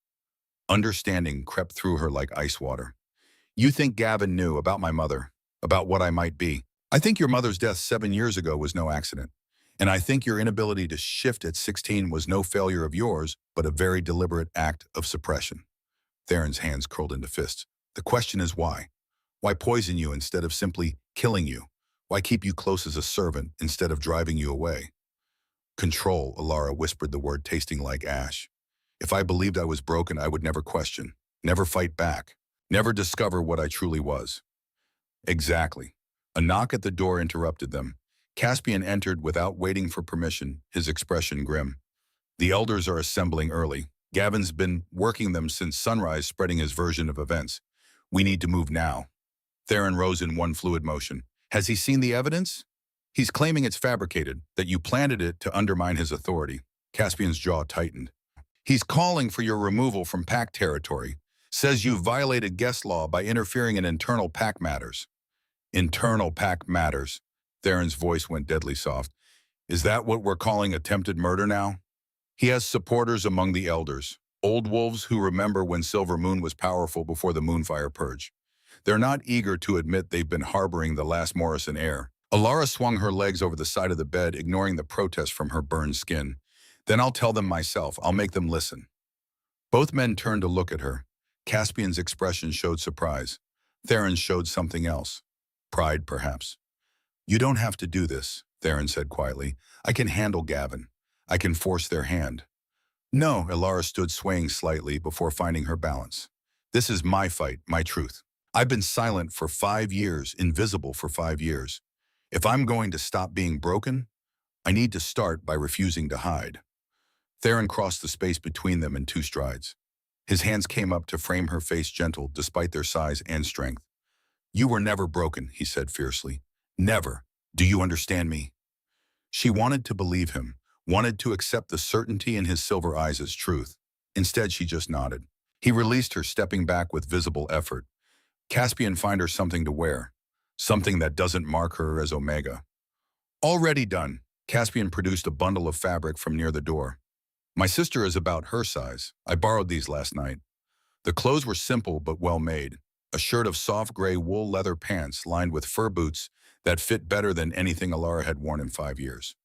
Understanding crept through her like ice water. You think Gavin knew about my mother, about what I might be. I think your mother's death 7 years ago was no accident. And I think your inability to shift at 16 was no failure of yours, but a very deliberate act of suppression. Theron's hands curled into fists. The question is why? Why poison you instead of simply killing you? Why keep you close as a servant instead of driving you away? Control, Alara whispered, the word tasting like ash. If I believed I was broken, I would never question, never fight back, never discover what I truly was. Exactly. A knock at the door interrupted them. Caspian entered without waiting for permission, his expression grim. The elders are assembling early. Gavin's been working them since sunrise, spreading his version of events. We need to move now. Theron rose in one fluid motion. Has he seen the evidence? He's claiming it's fabricated, that you planted it to undermine his authority. Caspian's jaw tightened. He's calling for your removal from pack territory. Says you violated guest law by interfering in internal pack matters. Internal pack matters. Theron's voice went deadly soft. Is that what we're calling attempted murder now? He has supporters among the elders, old wolves who remember when Silver Moon was powerful before the Moonfire Purge. They're not eager to admit they've been harboring the last Morrison heir. Alara swung her legs over the side of the bed, ignoring the protest from her burned skin. Then I'll tell them myself. I'll make them listen. Both men turned to look at her. Caspian's expression showed surprise. Theron's showed something else. Pride, perhaps. You don't have to do this, Theron said quietly. I can handle Gavin. I can force their hand. No, Alara stood swaying slightly before finding her balance. This is my fight, my truth. I've been silent for 5 years, invisible for 5 years. If I'm going to stop being broken, I need to start by refusing to hide. Theron crossed the space between them in 2 strides. His hands came up to frame her face gentle despite their size and strength. You were never broken, he said fiercely. Never. Do you understand me? She wanted to believe him, wanted to accept the certainty in his silver eyes as truth. Instead, she just nodded. He released her, stepping back with visible effort. Caspian, find her something to wear. Something that doesn't mark her as Omega. Already done. Caspian produced a bundle of fabric from near the door. My sister is about her size. I borrowed these last night. The clothes were simple but well made. A shirt of soft gray wool leather pants lined with fur boots that fit better than anything Alara had worn in 5 years.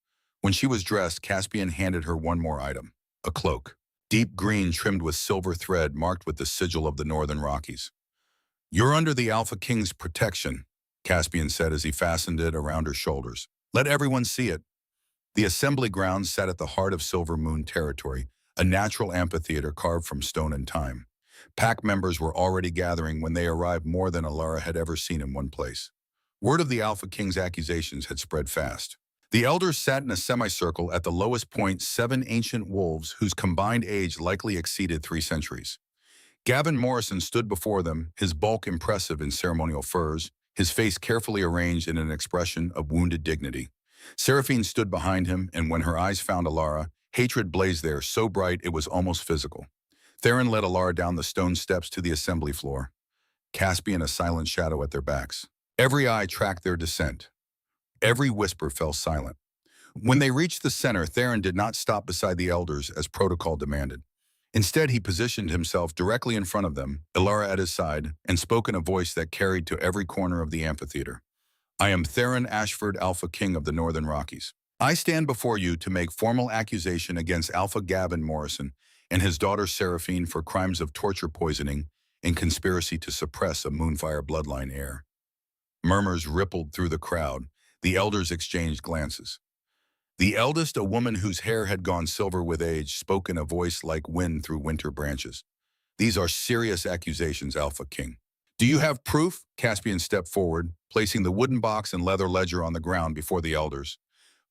When she was dressed, Caspian handed her one more item, a cloak. Deep green trimmed with silver thread marked with the sigil of the Northern Rockies. You're under the Alpha King's protection, Caspian said as he fastened it around her shoulders. Let everyone see it. The assembly grounds sat at the heart of Silver Moon territory, a natural amphitheater carved from stone and time. Pack members were already gathering when they arrived, more than Alara had ever seen in one place. Word of the Alpha King's accusations had spread fast. The elders sat in a semicircle at the lowest point, 7 ancient wolves whose combined age likely exceeded 3 centuries. Gavin Morrison stood before them, his bulk impressive in ceremonial furs, his face carefully arranged in an expression of wounded dignity. Seraphine stood behind him, and when her eyes found Alara, hatred blazed there, so bright it was almost physical. Theron led Alara down the stone steps to the assembly floor, Caspian a silent shadow at their backs. Every eye tracked their descent. Every whisper fell silent. When they reached the center, Theron did not stop beside the elders as protocol demanded. Instead, he positioned himself directly in front of them, Alara at his side, and spoke in a voice that carried to every corner of the amphitheater. I am Theron Ashford, Alpha King of the Northern Rockies. I stand before you to make formal accusation against Alpha Gavin Morrison and his daughter Seraphine for crimes of torture poisoning and conspiracy to suppress a Moonfire bloodline heir. Murmurs rippled through the crowd. The elders exchanged glances. The eldest, a woman whose hair had gone silver with age, spoke in a voice like wind through winter branches. These are serious accusations, Alpha King. Do you have proof? Caspian stepped forward, placing the wooden box and leather ledger on the ground before the elders.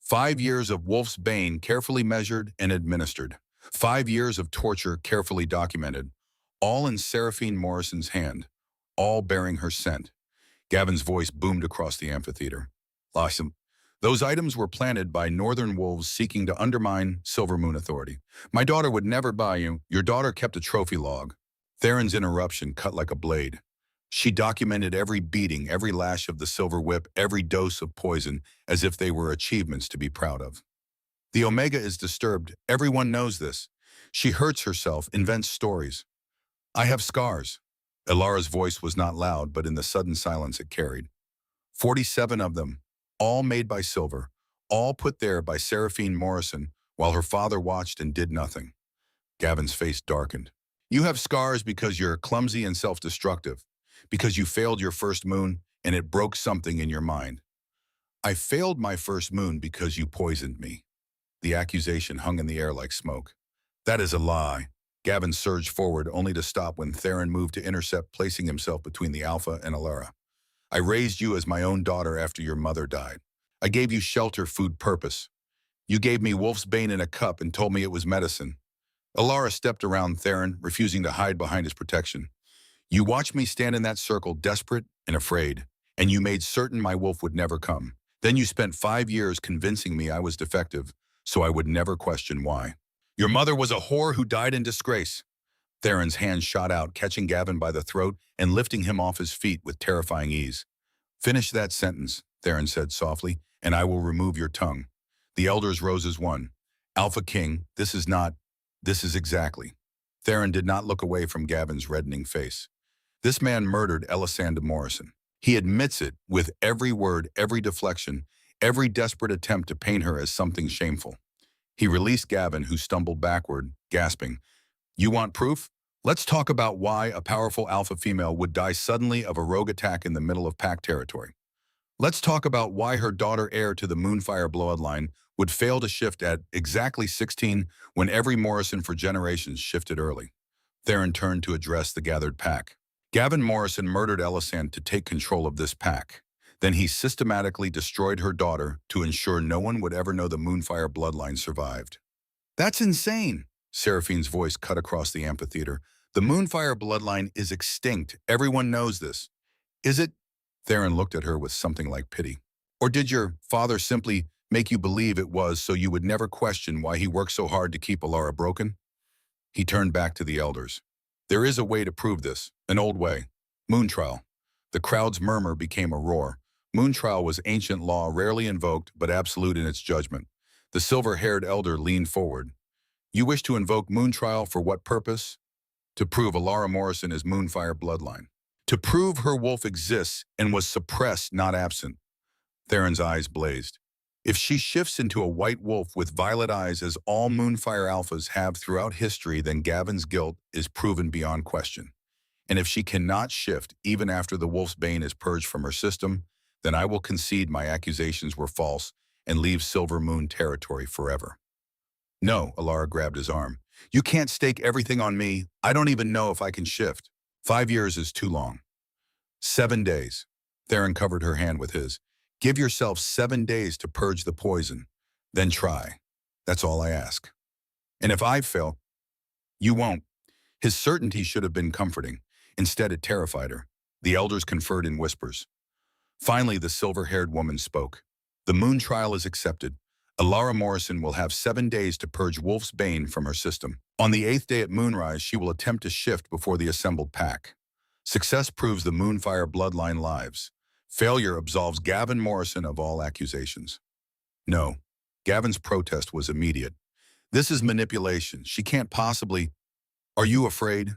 5 years of Wolf's Bane carefully measured and administered. 5 years of torture carefully documented. All in Seraphine Morrison's hand, all bearing her scent. Gavin's voice boomed across the amphitheater. Awesome. Those items were planted by northern wolves seeking to undermine Silver Moon Authority. My daughter would never buy you. Your daughter kept a trophy log. Theron's interruption cut like a blade. She documented every beating, every lash of the silver whip, every dose of poison, as if they were achievements to be proud of. The Omega is disturbed. Everyone knows this. She hurts herself, invents stories. I have scars. Alara's voice was not loud, but in the sudden silence it carried. 47 of them, all made by silver, all put there by Seraphine Morrison, while her father watched and did nothing. Gavin's face darkened. You have scars because you're clumsy and self-destructive, because you failed your first moon and it broke something in your mind. I failed my first moon because you poisoned me. The accusation hung in the air like smoke. That is a lie. Gavin surged forward only to stop when Theron moved to intercept, placing himself between the Alpha and Alara. I raised you as my own daughter after your mother died. I gave you shelter, food, purpose. You gave me Wolf's Bane in a cup and told me it was medicine. Alara stepped around Theron, refusing to hide behind his protection. You watched me stand in that circle, desperate and afraid, and you made certain my wolf would never come. Then you spent 5 years convincing me I was defective, so I would never question why. Your mother was a whore who died in disgrace. Theron's hand shot out, catching Gavin by the throat and lifting him off his feet with terrifying ease. Finish that sentence, Theron said softly, and I will remove your tongue. The elders rose as one. Alpha King, this is exactly. Theron did not look away from Gavin's reddening face. This man murdered Elisanda Morrison. He admits it with every word, every deflection, every desperate attempt to paint her as something shameful. He released Gavin, who stumbled backward, gasping, You want proof? Let's talk about why a powerful alpha female would die suddenly of a rogue attack in the middle of pack territory. Let's talk about why her daughter heir to the Moonfire bloodline would fail to shift at exactly 16 when every Morrison for generations shifted early. Theron turned to address the gathered pack. Gavin Morrison murdered Elisand to take control of this pack. Then he systematically destroyed her daughter to ensure no one would ever know the Moonfire bloodline survived. That's insane, Seraphine's voice cut across the amphitheater. The Moonfire bloodline is extinct. Everyone knows this. Is it? Theron looked at her with something like pity. Or did your father simply make you believe it was so you would never question why he worked so hard to keep Alara broken? He turned back to the elders. There is a way to prove this, an old way. Moon trial. The crowd's murmur became a roar. Moon trial was ancient law, rarely invoked, but absolute in its judgment. The silver-haired elder leaned forward. You wish to invoke moon trial for what purpose? To prove Alara Morrison is Moonfire bloodline. To prove her wolf exists and was suppressed, not absent. Theron's eyes blazed. If she shifts into a white wolf with violet eyes as all Moonfire alphas have throughout history, then Gavin's guilt is proven beyond question. And if she cannot shift even after the Wolf's Bane is purged from her system, then I will concede my accusations were false and leave Silver Moon territory forever. No, Alara grabbed his arm. You can't stake everything on me. I don't even know if I can shift. 5 years is too long. 7 days. Theron covered her hand with his. Give yourself 7 days to purge the poison. Then try. That's all I ask. And if I fail, you won't. His certainty should have been comforting. Instead, it terrified her. The elders conferred in whispers. Finally, the silver-haired woman spoke. The moon trial is accepted. Alara Morrison will have 7 days to purge Wolf's Bane from her system. On the 8th day at moonrise, she will attempt to shift before the assembled pack. Success proves the Moonfire bloodline lives. Failure absolves Gavin Morrison of all accusations. No, Gavin's protest was immediate. This is manipulation. She can't possibly... Are you afraid?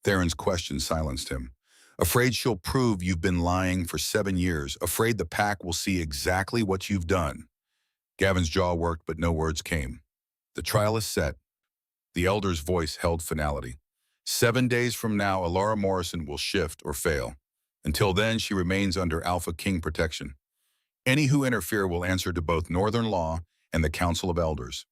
Theron's question silenced him. Afraid she'll prove you've been lying for 7 years. Afraid the pack will see exactly what you've done. Gavin's jaw worked, but no words came. The trial is set. The elder's voice held finality. 7 days from now, Alara Morrison will shift or fail. Until then, she remains under AlphaKing protection. Any who interfere will answer to both Northern Law and the Council of Elders.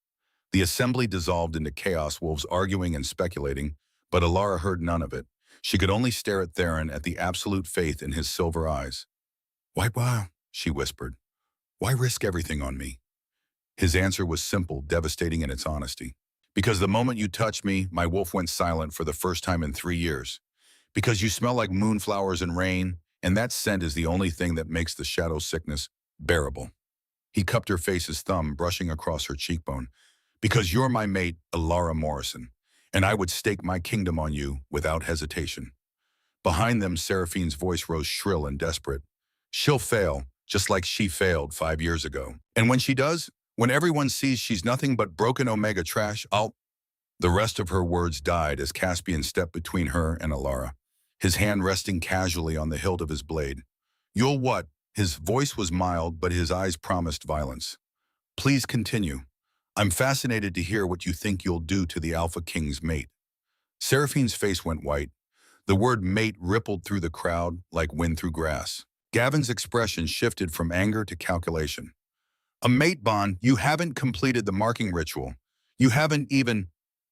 The assembly dissolved into chaos, wolves arguing and speculating, but Alara heard none of it. She could only stare at Theron at the absolute faith in his silver eyes. Why, she whispered. Why risk everything on me? His answer was simple, devastating in its honesty. Because the moment you touched me, my wolf went silent for the first time in 3 years. Because you smell like moonflowers and rain, and that scent is the only thing that makes the shadow sickness bearable. He cupped her face's thumb, brushing across her cheekbone. Because you're my mate, Alara Morrison, and I would stake my kingdom on you without hesitation. Behind them, Seraphine's voice rose shrill and desperate. She'll fail, just like she failed 5 years ago. And when she does, when everyone sees she's nothing but broken Omega trash, The rest of her words died as Caspian stepped between her and Alara, his hand resting casually on the hilt of his blade. You'll what? His voice was mild, but his eyes promised violence. Please continue. I'm fascinated to hear what you think you'll do to the Alpha King's mate. Seraphine's face went white. The word mate rippled through the crowd like wind through grass. Gavin's expression shifted from anger to calculation. A mate bond, you haven't completed the marking ritual. You haven't even...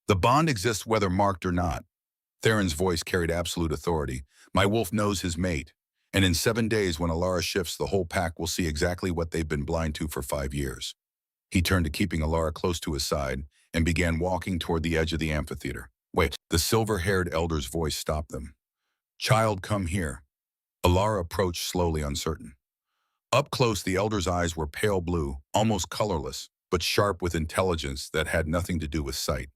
The bond exists whether marked or not. Theron's voice carried absolute authority. My wolf knows his mate. And in 7 days, when Alara shifts, the whole pack will see exactly what they've been blind to for 5 years. He turned to keeping Alara close to his side and began walking toward the edge of the amphitheater. Wait, the silver-haired elder's voice stopped them. Child, come here. Alara approached slowly, uncertain. Up close, the elder's eyes were pale blue, almost colorless, but sharp with intelligence that had nothing to do with sight.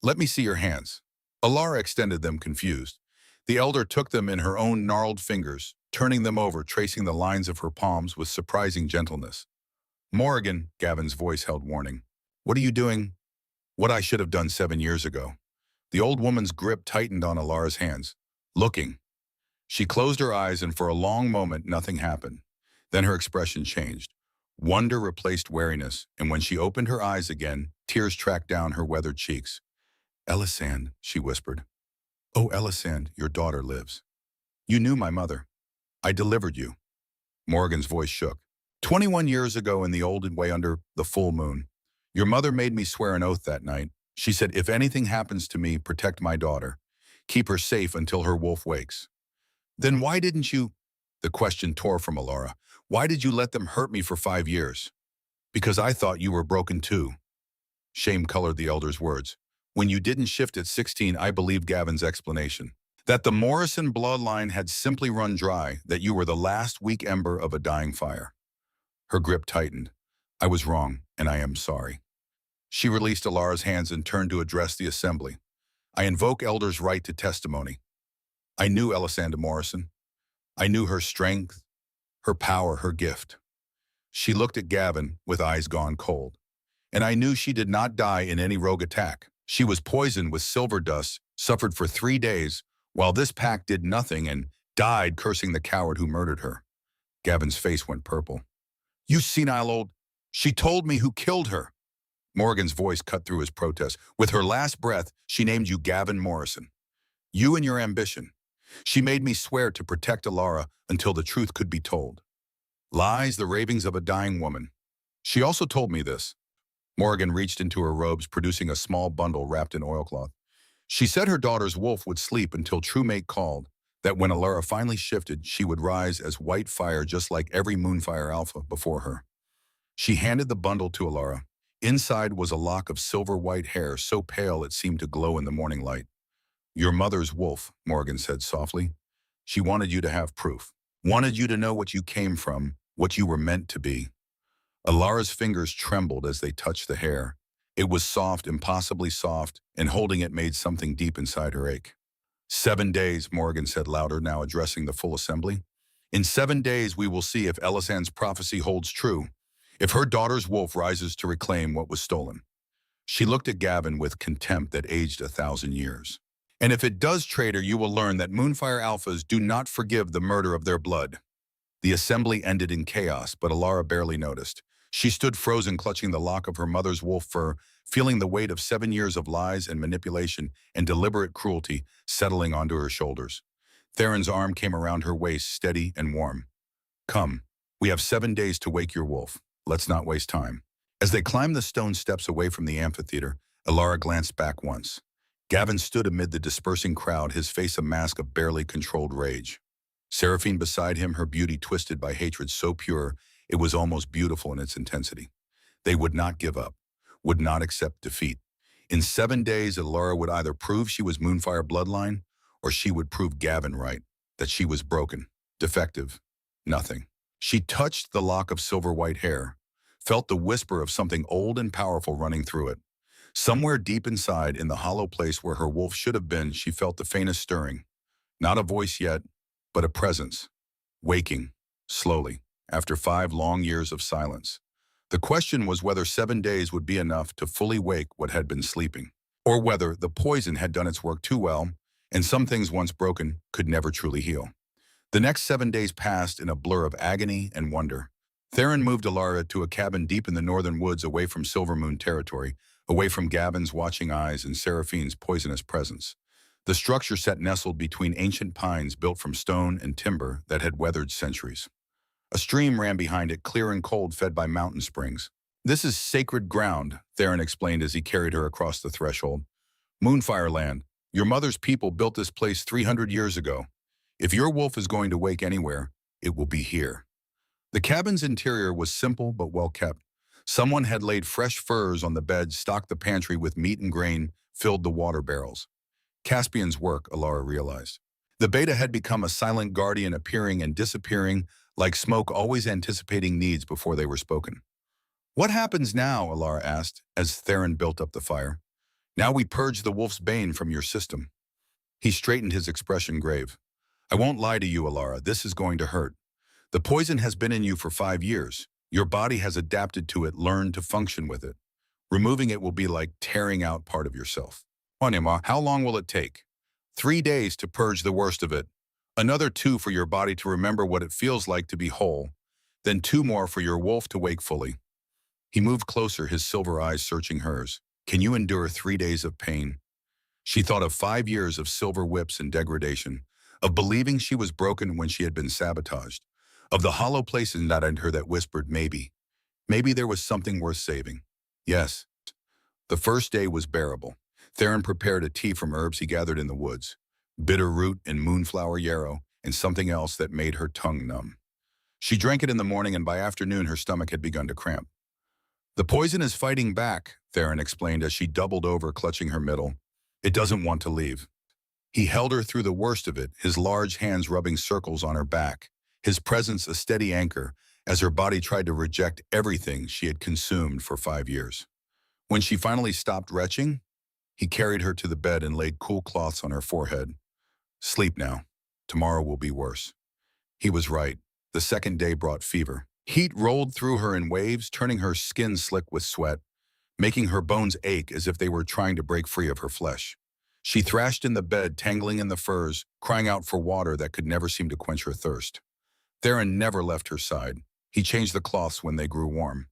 Let me see your hands. Alara extended them, confused. The elder took them in her own gnarled fingers, turning them over, tracing the lines of her palms with surprising gentleness. Morrigan, Gavin's voice held warning. What are you doing? What I should have done 7 years ago. The old woman's grip tightened on Alara's hands. Looking. She closed her eyes, and for a long moment, nothing happened. Then her expression changed. Wonder replaced wariness, and when she opened her eyes again, tears tracked down her weathered cheeks. Elisande, she whispered. Oh, Elisande, your daughter lives. You knew my mother. I delivered you. Morgan's voice shook. 21 years ago in the olden way under the full moon, your mother made me swear an oath that night. She said, if anything happens to me, protect my daughter. Keep her safe until her wolf wakes. Then why didn't you? The question tore from Alara. Why did you let them hurt me for 5 years? Because I thought you were broken too. Shame colored the elder's words. When you didn't shift at 16, I believed Gavin's explanation. That the Morrison bloodline had simply run dry, that you were the last weak ember of a dying fire. Her grip tightened. I was wrong, and I am sorry. She released Alara's hands and turned to address the assembly. I invoke elders' right to testimony. I knew Elisande Morrison. I knew her strength, her power, her gift. She looked at Gavin with eyes gone cold. And I knew she did not die in any rogue attack. She was poisoned with silver dust, suffered for 3 days, while this pack did nothing and died cursing the coward who murdered her. Gavin's face went purple. You senile old... She told me who killed her. Morgan's voice cut through his protest. With her last breath, she named you Gavin Morrison. You and your ambition. She made me swear to protect Alara until the truth could be told. Lies, the ravings of a dying woman. She also told me this. Morgan reached into her robes, producing a small bundle wrapped in oilcloth. She said her daughter's wolf would sleep until true mate called. that when Alara finally shifted, she would rise as white fire just like every Moonfire Alpha before her. She handed the bundle to Alara. Inside was a lock of silver-white hair so pale it seemed to glow in the morning light. "Your mother's wolf," Morgan said softly. "She wanted you to have proof. Wanted you to know what you came from, what you were meant to be." Alara's fingers trembled as they touched the hair. It was soft, impossibly soft, and holding it made something deep inside her ache. "7 days," Morgan said louder, now addressing the full assembly. "In 7 days we will see if Elisand's prophecy holds true, if her daughter's wolf rises to reclaim what was stolen." She looked at Gavin with contempt that aged 1,000 years. "And if it does, traitor, you will learn that Moonfire Alphas do not forgive the murder of their blood." The assembly ended in chaos, but Alara barely noticed. She stood frozen, clutching the lock of her mother's wolf fur, feeling the weight of 7 years of lies and manipulation and deliberate cruelty settling onto her shoulders. Theron's arm came around her waist, steady and warm. "Come, we have 7 days to wake your wolf. Let's not waste time." As they climbed the stone steps away from the amphitheater, Alara glanced back once. Gavin stood amid the dispersing crowd, his face a mask of barely controlled rage. Seraphine beside him, her beauty twisted by hatred so pure it was almost beautiful in its intensity. They would not give up, would not accept defeat. In 7 days, Alara would either prove she was Moonfire bloodline, or she would prove Gavin right, that she was broken, defective, nothing. She touched the lock of silver-white hair, felt the whisper of something old and powerful running through it. Somewhere deep inside, in the hollow place where her wolf should have been, she felt the faintest stirring. Not a voice yet, but a presence, waking, slowly, after 5 long years of silence. The question was whether 7 days would be enough to fully wake what had been sleeping, or whether the poison had done its work too well, and some things once broken could never truly heal. The next 7 days passed in a blur of agony and wonder. Theron moved Alara to a cabin deep in the northern woods, away from Silvermoon territory, away from Gavin's watching eyes and Seraphine's poisonous presence. The structure sat nestled between ancient pines built from stone and timber that had weathered centuries. A stream ran behind it, clear and cold, fed by mountain springs. "This is sacred ground," Theron explained as he carried her across the threshold. "Moonfire land. Your mother's people built this place 300 years ago. If your wolf is going to wake anywhere, it will be here." The cabin's interior was simple but well kept. Someone had laid fresh furs on the bed, stocked the pantry with meat and grain, filled the water barrels. Caspian's work, Alara realized. The beta had become a silent guardian, appearing and disappearing, like smoke, always anticipating needs before they were spoken. "What happens now?" Alara asked, as Theron built up the fire. "Now we purge the wolf's bane from your system." He straightened, his expression grave. "I won't lie to you, Alara, this is going to hurt. The poison has been in you for 5 years. Your body has adapted to it, learned to function with it. Removing it will be like tearing out part of yourself." "Onima, how long will it take?" 3 days to purge the worst of it. Another 2 for your body to remember what it feels like to be whole. Then 2 more for your wolf to wake fully." He moved closer, his silver eyes searching hers. "Can you endure 3 days of pain?" She thought of 5 years of silver whips and degradation, of believing she was broken when she had been sabotaged, of the hollow places inside her that whispered maybe. Maybe there was something worth saving. Yes. The first day was bearable. Theron prepared a tea from herbs he gathered in the woods, bitter root and moonflower yarrow, and something else that made her tongue numb. She drank it in the morning, and by afternoon her stomach had begun to cramp. "The poison is fighting back," Theron explained as she doubled over, clutching her middle. "It doesn't want to leave." He held her through the worst of it, his large hands rubbing circles on her back, his presence a steady anchor as her body tried to reject everything she had consumed for 5 years. When she finally stopped retching, he carried her to the bed and laid cool cloths on her forehead. "Sleep now. Tomorrow will be worse." He was right. The second day brought fever. Heat rolled through her in waves, turning her skin slick with sweat, making her bones ache as if they were trying to break free of her flesh. She thrashed in the bed, tangling in the furs, crying out for water that could never seem to quench her thirst. Theron never left her side. He changed the cloths when they grew warm,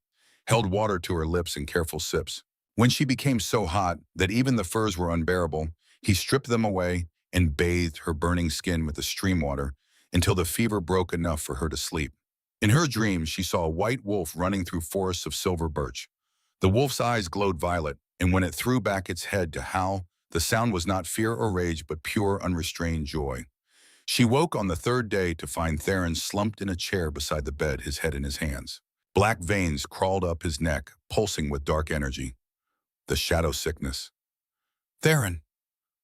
held water to her lips in careful sips. When she became so hot that even the furs were unbearable, he stripped them away and bathed her burning skin with the stream water until the fever broke enough for her to sleep. In her dreams, she saw a white wolf running through forests of silver birch. The wolf's eyes glowed violet, and when it threw back its head to howl, the sound was not fear or rage, but pure, unrestrained joy. She woke on the third day to find Theron slumped in a chair beside the bed, his head in his hands. Black veins crawled up his neck, pulsing with dark energy. The shadow sickness. Theron!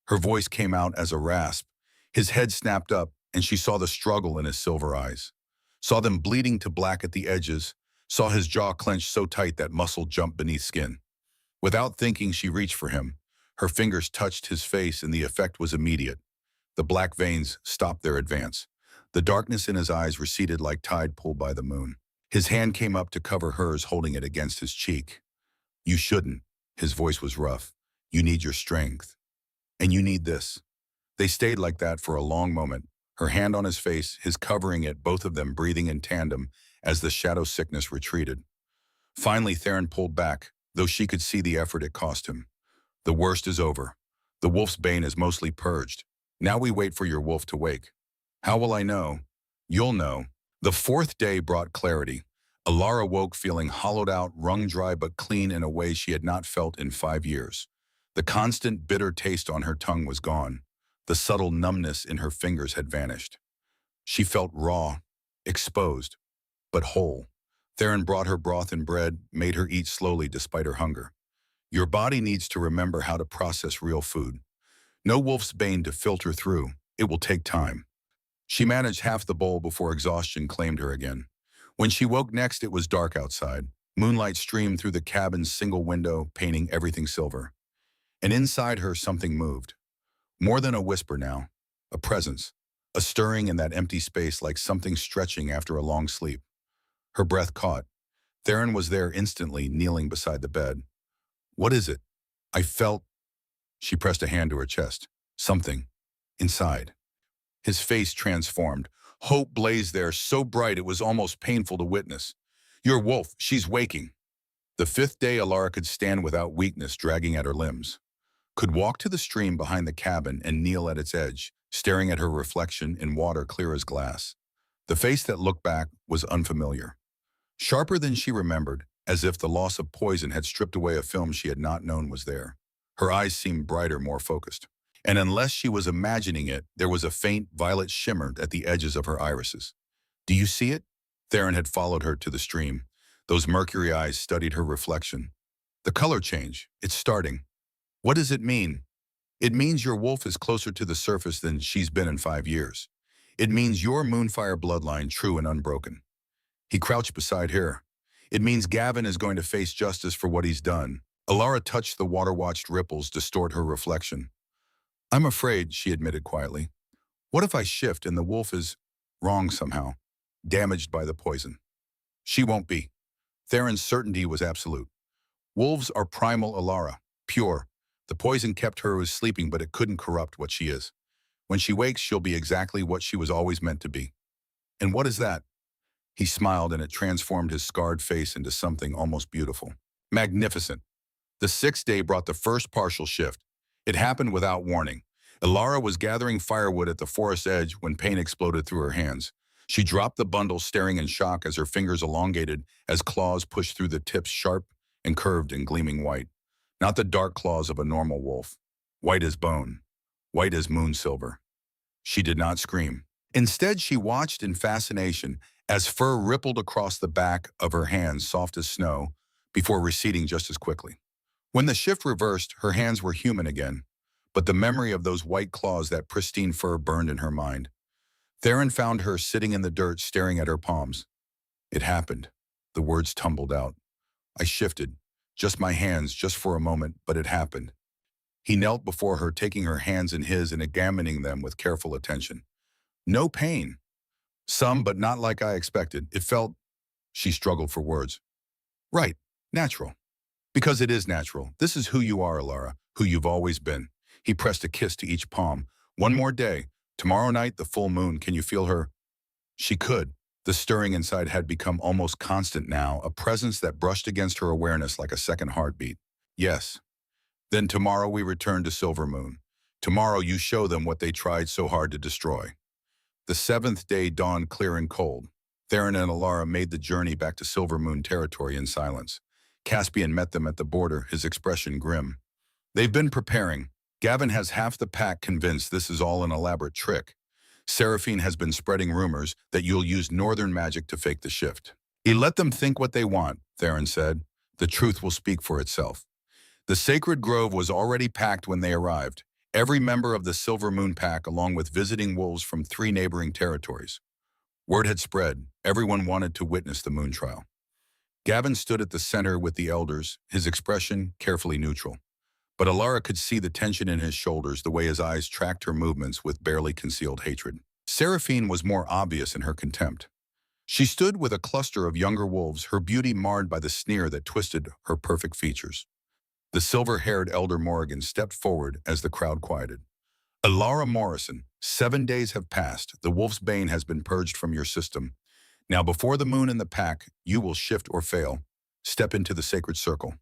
Her voice came out as a rasp. His head snapped up, and she saw the struggle in his silver eyes. Saw them bleeding to black at the edges, saw his jaw clenched so tight that muscle jumped beneath skin. Without thinking, she reached for him. Her fingers touched his face, and the effect was immediate. The black veins stopped their advance. The darkness in his eyes receded like tide pulled by the moon. His hand came up to cover hers, holding it against his cheek. You shouldn't. His voice was rough. You need your strength. And you need this. They stayed like that for a long moment, her hand on his face, his covering it, both of them breathing in tandem as the shadow sickness retreated. Finally, Theron pulled back, though she could see the effort it cost him. The worst is over. The wolf's bane is mostly purged. Now we wait for your wolf to wake. How will I know? You'll know. The fourth day brought clarity. Alara woke feeling hollowed out, wrung dry but clean in a way she had not felt in 5 years. The constant bitter taste on her tongue was gone. The subtle numbness in her fingers had vanished. She felt raw, exposed, but whole. Theron brought her broth and bread, made her eat slowly despite her hunger. Your body needs to remember how to process real food. No wolf's bane to filter through. It will take time. She managed half the bowl before exhaustion claimed her again. When she woke next, it was dark outside. Moonlight streamed through the cabin's single window, painting everything silver. And inside her, something moved. More than a whisper now. A presence. A stirring in that empty space like something stretching after a long sleep. Her breath caught. Theron was there instantly, kneeling beside the bed. What is it? I felt... She pressed a hand to her chest. Something. Inside. His face transformed. Hope blazed there, so bright it was almost painful to witness. Your wolf, she's waking. The fifth day, Alara could stand without weakness dragging at her limbs. Could walk to the stream behind the cabin and kneel at its edge, staring at her reflection in water clear as glass. The face that looked back was unfamiliar. Sharper than she remembered, as if the loss of poison had stripped away a film she had not known was there. Her eyes seemed brighter, more focused. And unless she was imagining it, there was a faint violet shimmer at the edges of her irises. Do you see it? Theron had followed her to the stream. Those mercury eyes studied her reflection. The color change. It's starting. What does it mean? It means your wolf is closer to the surface than she's been in 5 years. It means your Moonfire bloodline true and unbroken. He crouched beside her. It means Gavin is going to face justice for what he's done. Alara touched the water-watched ripples distort her reflection. I'm afraid, she admitted quietly. What if I shift and the wolf is wrong somehow, damaged by the poison? She won't be. Theron's certainty was absolute. Wolves are primal Alara, pure. The poison kept her as sleeping, but it couldn't corrupt what she is. When she wakes, she'll be exactly what she was always meant to be. And what is that? He smiled, and it transformed his scarred face into something almost beautiful. Magnificent. The sixth day brought the first partial shift. It happened without warning. Alara was gathering firewood at the forest edge when pain exploded through her hands. She dropped the bundle, staring in shock as her fingers elongated as claws pushed through the tips, sharp and curved and gleaming white. Not the dark claws of a normal wolf. White as bone. White as moon silver. She did not scream. Instead, she watched in fascination as fur rippled across the back of her hands, soft as snow, before receding just as quickly. When the shift reversed, her hands were human again, but the memory of those white claws, that pristine fur, burned in her mind. Theron found her sitting in the dirt, staring at her palms. It happened. The words tumbled out. I shifted. Just my hands, just for a moment, but it happened. He knelt before her, taking her hands in his and examining them with careful attention. No pain. Some, but not like I expected. It felt... She struggled for words. Right. Natural. Because it is natural. This is who you are, Alara, who you've always been. He pressed a kiss to each palm. One more day. Tomorrow night, the full moon. Can you feel her? She could. The stirring inside had become almost constant now, a presence that brushed against her awareness like a second heartbeat. Yes. Then tomorrow we return to Silver Moon. Tomorrow you show them what they tried so hard to destroy. The seventh day dawned clear and cold. Theron and Alara made the journey back to Silver Moon territory in silence. Caspian met them at the border, his expression grim. They've been preparing. Gavin has half the pack convinced this is all an elaborate trick. Seraphine has been spreading rumors that you'll use northern magic to fake the shift. Let them think what they want, Theron said. The truth will speak for itself. The sacred grove was already packed when they arrived, every member of the Silver Moon Pack along with visiting wolves from 3 neighboring territories. Word had spread, everyone wanted to witness the moon trial. Gavin stood at the center with the elders, his expression carefully neutral. But Alara could see the tension in his shoulders, the way his eyes tracked her movements with barely concealed hatred. Seraphine was more obvious in her contempt. She stood with a cluster of younger wolves, her beauty marred by the sneer that twisted her perfect features. The silver-haired elder Morrigan stepped forward as the crowd quieted. Alara Morrison, 7 days have passed. The wolf's bane has been purged from your system. Now before the moon and the pack, you will shift or fail. Step into the sacred circle.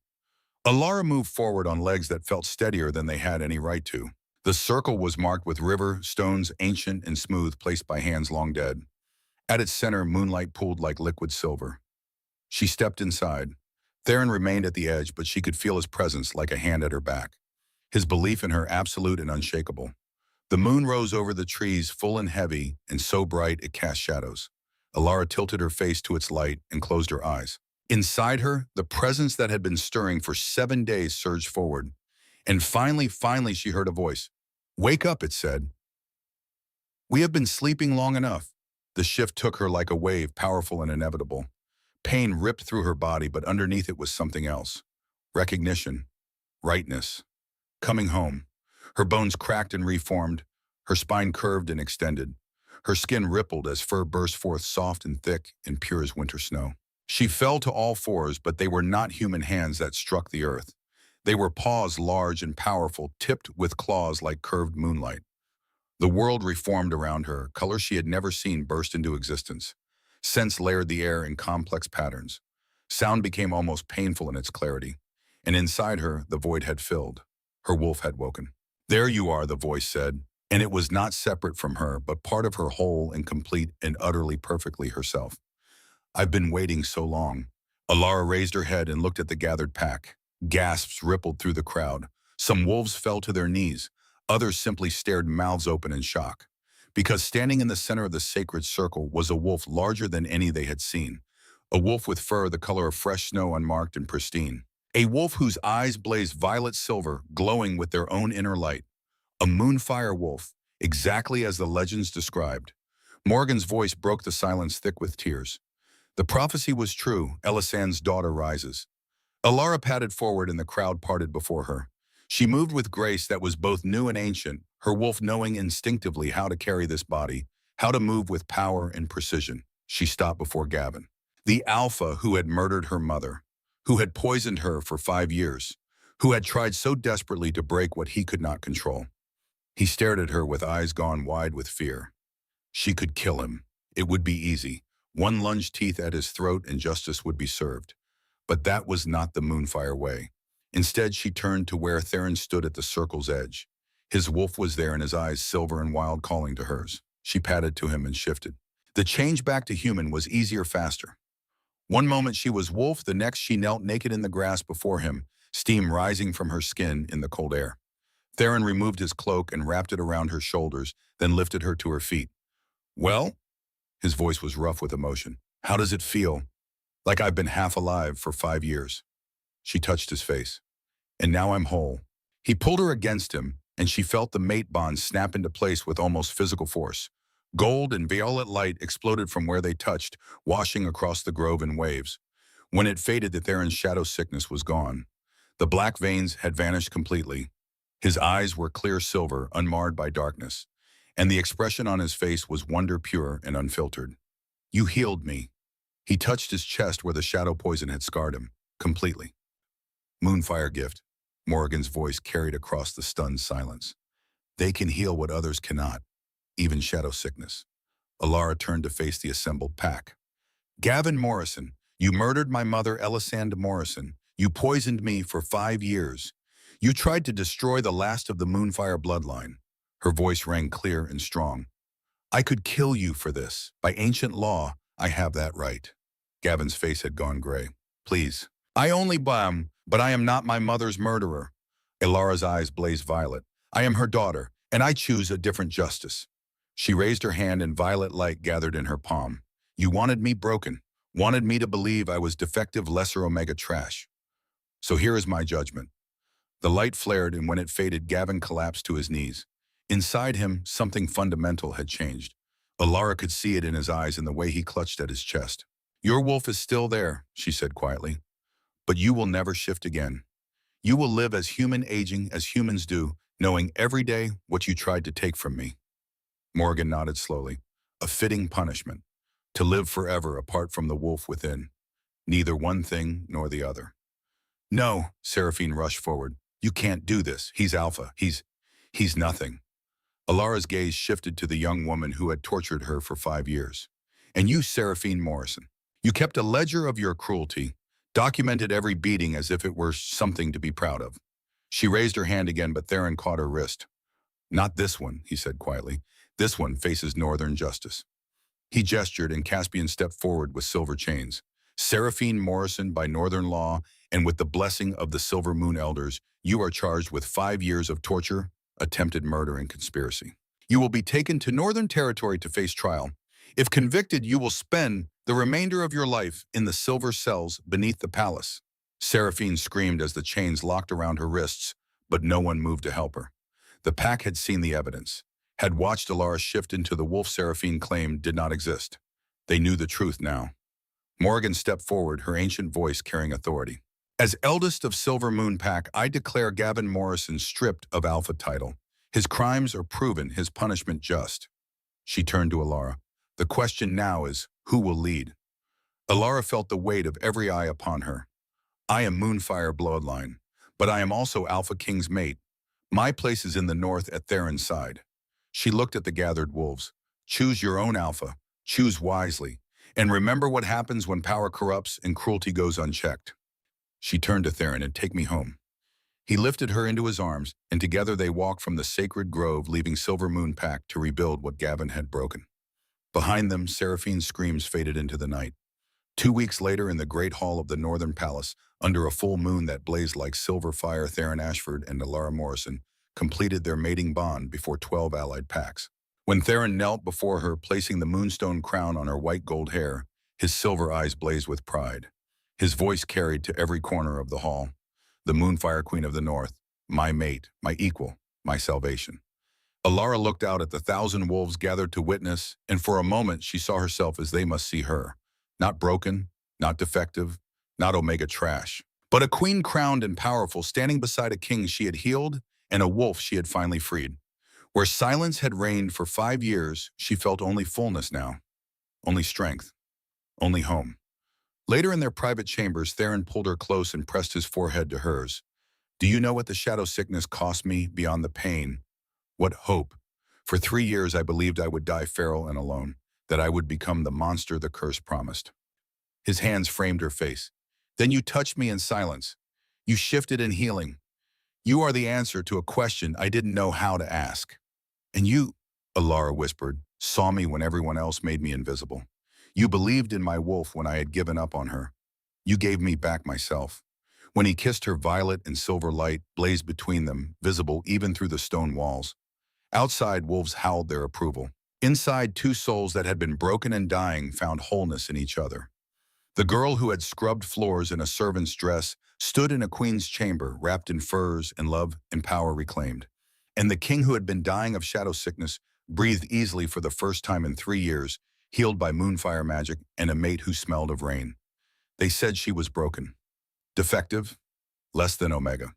Alara moved forward on legs that felt steadier than they had any right to. The circle was marked with river stones, ancient and smooth, placed by hands long dead. At its center, moonlight pooled like liquid silver. She stepped inside. Theron remained at the edge, but she could feel his presence like a hand at her back. His belief in her absolute and unshakable. The moon rose over the trees, full and heavy, and so bright it cast shadows. Alara tilted her face to its light and closed her eyes. Inside her, the presence that had been stirring for 7 days surged forward. And finally, she heard a voice. "Wake up," it said. "We have been sleeping long enough." The shift took her like a wave, powerful and inevitable. Pain ripped through her body, but underneath it was something else. Recognition. Rightness. Coming home. Her bones cracked and reformed. Her spine curved and extended. Her skin rippled as fur burst forth soft and thick and pure as winter snow. She fell to all fours, but they were not human hands that struck the earth. They were paws large and powerful, tipped with claws like curved moonlight. The world reformed around her, colors she had never seen burst into existence. Scents layered the air in complex patterns. Sound became almost painful in its clarity. And inside her, the void had filled. Her wolf had woken. "There you are," the voice said, and it was not separate from her, but part of her whole and complete and utterly perfectly herself. "I've been waiting so long." Alara raised her head and looked at the gathered pack. Gasps rippled through the crowd. Some wolves fell to their knees. Others simply stared, mouths open in shock. Because standing in the center of the sacred circle was a wolf larger than any they had seen. A wolf with fur the color of fresh snow, unmarked and pristine. A wolf whose eyes blazed violet silver, glowing with their own inner light. A moonfire wolf, exactly as the legends described. Morgan's voice broke the silence thick with tears. The prophecy was true. Elisand's daughter rises. Alara padded forward and the crowd parted before her. She moved with grace that was both new and ancient, her wolf knowing instinctively how to carry this body, how to move with power and precision. She stopped before Gavin. The Alpha who had murdered her mother, who had poisoned her for 5 years, who had tried so desperately to break what he could not control. He stared at her with eyes gone wide with fear. She could kill him. It would be easy. One lunged teeth at his throat and justice would be served. But that was not the Moonfire way. Instead, she turned to where Theron stood at the circle's edge. His wolf was there and his eyes silver and wild, calling to hers. She padded to him and shifted. The change back to human was easier, faster. One moment she was wolf, the next she knelt naked in the grass before him, steam rising from her skin in the cold air. Theron removed his cloak and wrapped it around her shoulders, then lifted her to her feet. "Well?" His voice was rough with emotion. "How does it feel?" "Like I've been half alive for 5 years." She touched his face. "And now I'm whole." He pulled her against him, and she felt the mate bond snap into place with almost physical force. Gold and violet light exploded from where they touched, washing across the grove in waves. When it faded, the Theron's shadow sickness was gone. The black veins had vanished completely. His eyes were clear silver, unmarred by darkness, and the expression on his face was wonder pure and unfiltered. "You healed me." He touched his chest where the shadow poison had scarred him, completely. "Moonfire gift," Morrigan's voice carried across the stunned silence. "They can heal what others cannot, even shadow sickness." Alara turned to face the assembled pack. "Gavin Morrison, you murdered my mother, Elisand Morrison. You poisoned me for 5 years. You tried to destroy the last of the Moonfire bloodline." Her voice rang clear and strong. "I could kill you for this. By ancient law, I have that right." Gavin's face had gone gray. "Please. I only blam, but I am not my mother's murderer." Alara's eyes blazed violet. "I am her daughter, and I choose a different justice." She raised her hand and violet light gathered in her palm. You wanted me broken, wanted me to believe I was defective lesser omega trash. So here is my judgment. The light flared, and when it faded, Gavin collapsed to his knees. Inside him, something fundamental had changed. Alara could see it in his eyes and the way he clutched at his chest. Your wolf is still there, she said quietly, but you will never shift again. You will live as human aging as humans do, knowing every day what you tried to take from me. Morgan nodded slowly. A fitting punishment. To live forever apart from the wolf within. Neither one thing nor the other. No, Seraphine rushed forward. You can't do this. He's Alpha. He's nothing. Alara's gaze shifted to the young woman who had tortured her for 5 years. And you, Seraphine Morrison. You kept a ledger of your cruelty, documented every beating as if it were something to be proud of. She raised her hand again, but Theron caught her wrist. Not this one, he said quietly. This one faces northern justice. He gestured, and Caspian stepped forward with silver chains. Seraphine Morrison, by northern law, and with the blessing of the Silver Moon Elders, you are charged with 5 years of torture, attempted murder, and conspiracy. You will be taken to Northern Territory to face trial. If convicted, you will spend the remainder of your life in the silver cells beneath the palace. Seraphine screamed as the chains locked around her wrists, but no one moved to help her. The pack had seen the evidence, had watched Alara shift into the wolf Seraphine claimed did not exist. They knew the truth now. Morgan stepped forward, her ancient voice carrying authority. As eldest of Silver Moon Pack, I declare Gavin Morrison stripped of Alpha title. His crimes are proven, his punishment just. She turned to Alara. The question now is, who will lead? Alara felt the weight of every eye upon her. I am Moonfire bloodline, but I am also Alpha King's mate. My place is in the north at Theron's side. She looked at the gathered wolves. Choose your own Alpha. Choose wisely. And remember what happens when power corrupts and cruelty goes unchecked. She turned to Theron. And take me home. He lifted her into his arms, and together they walked from the sacred grove, leaving Silver Moon Pack to rebuild what Gavin had broken. Behind them, Seraphine's screams faded into the night. 2 weeks later, in the great hall of the Northern Palace, under a full moon that blazed like silver fire, Theron Ashford and Alara Morrison completed their mating bond before 12 allied packs. When Theron knelt before her, placing the moonstone crown on her white gold hair, his silver eyes blazed with pride. His voice carried to every corner of the hall. The Moonfire Queen of the North, my mate, my equal, my salvation. Alara looked out at the 1,000 wolves gathered to witness, and for a moment she saw herself as they must see her. Not broken, not defective, not Omega trash, but a queen crowned and powerful, standing beside a king she had healed and a wolf she had finally freed. Where silence had reigned for 5 years, she felt only fullness now, only strength, only home. Later in their private chambers, Theron pulled her close and pressed his forehead to hers. Do you know what the shadow sickness cost me beyond the pain? What hope? For 3 years I believed I would die feral and alone, that I would become the monster the curse promised. His hands framed her face. Then you touched me in silence. You shifted in healing. You are the answer to a question I didn't know how to ask. And you, Alara whispered, saw me when everyone else made me invisible. You believed in my wolf when I had given up on her. You gave me back myself. When he kissed her, violet and silver light blazed between them, visible even through the stone walls. Outside, wolves howled their approval. Inside, 2 souls that had been broken and dying found wholeness in each other. The girl who had scrubbed floors in a servant's dress stood in a queen's chamber, wrapped in furs and love and power reclaimed. And the king who had been dying of shadow sickness breathed easily for the first time in 3 years, healed by moonfire magic and a mate who smelled of rain. They said she was broken. Defective? Less than Omega.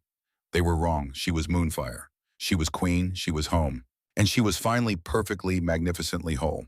They were wrong. She was Moonfire. She was queen. She was home. And she was finally perfectly, magnificently whole.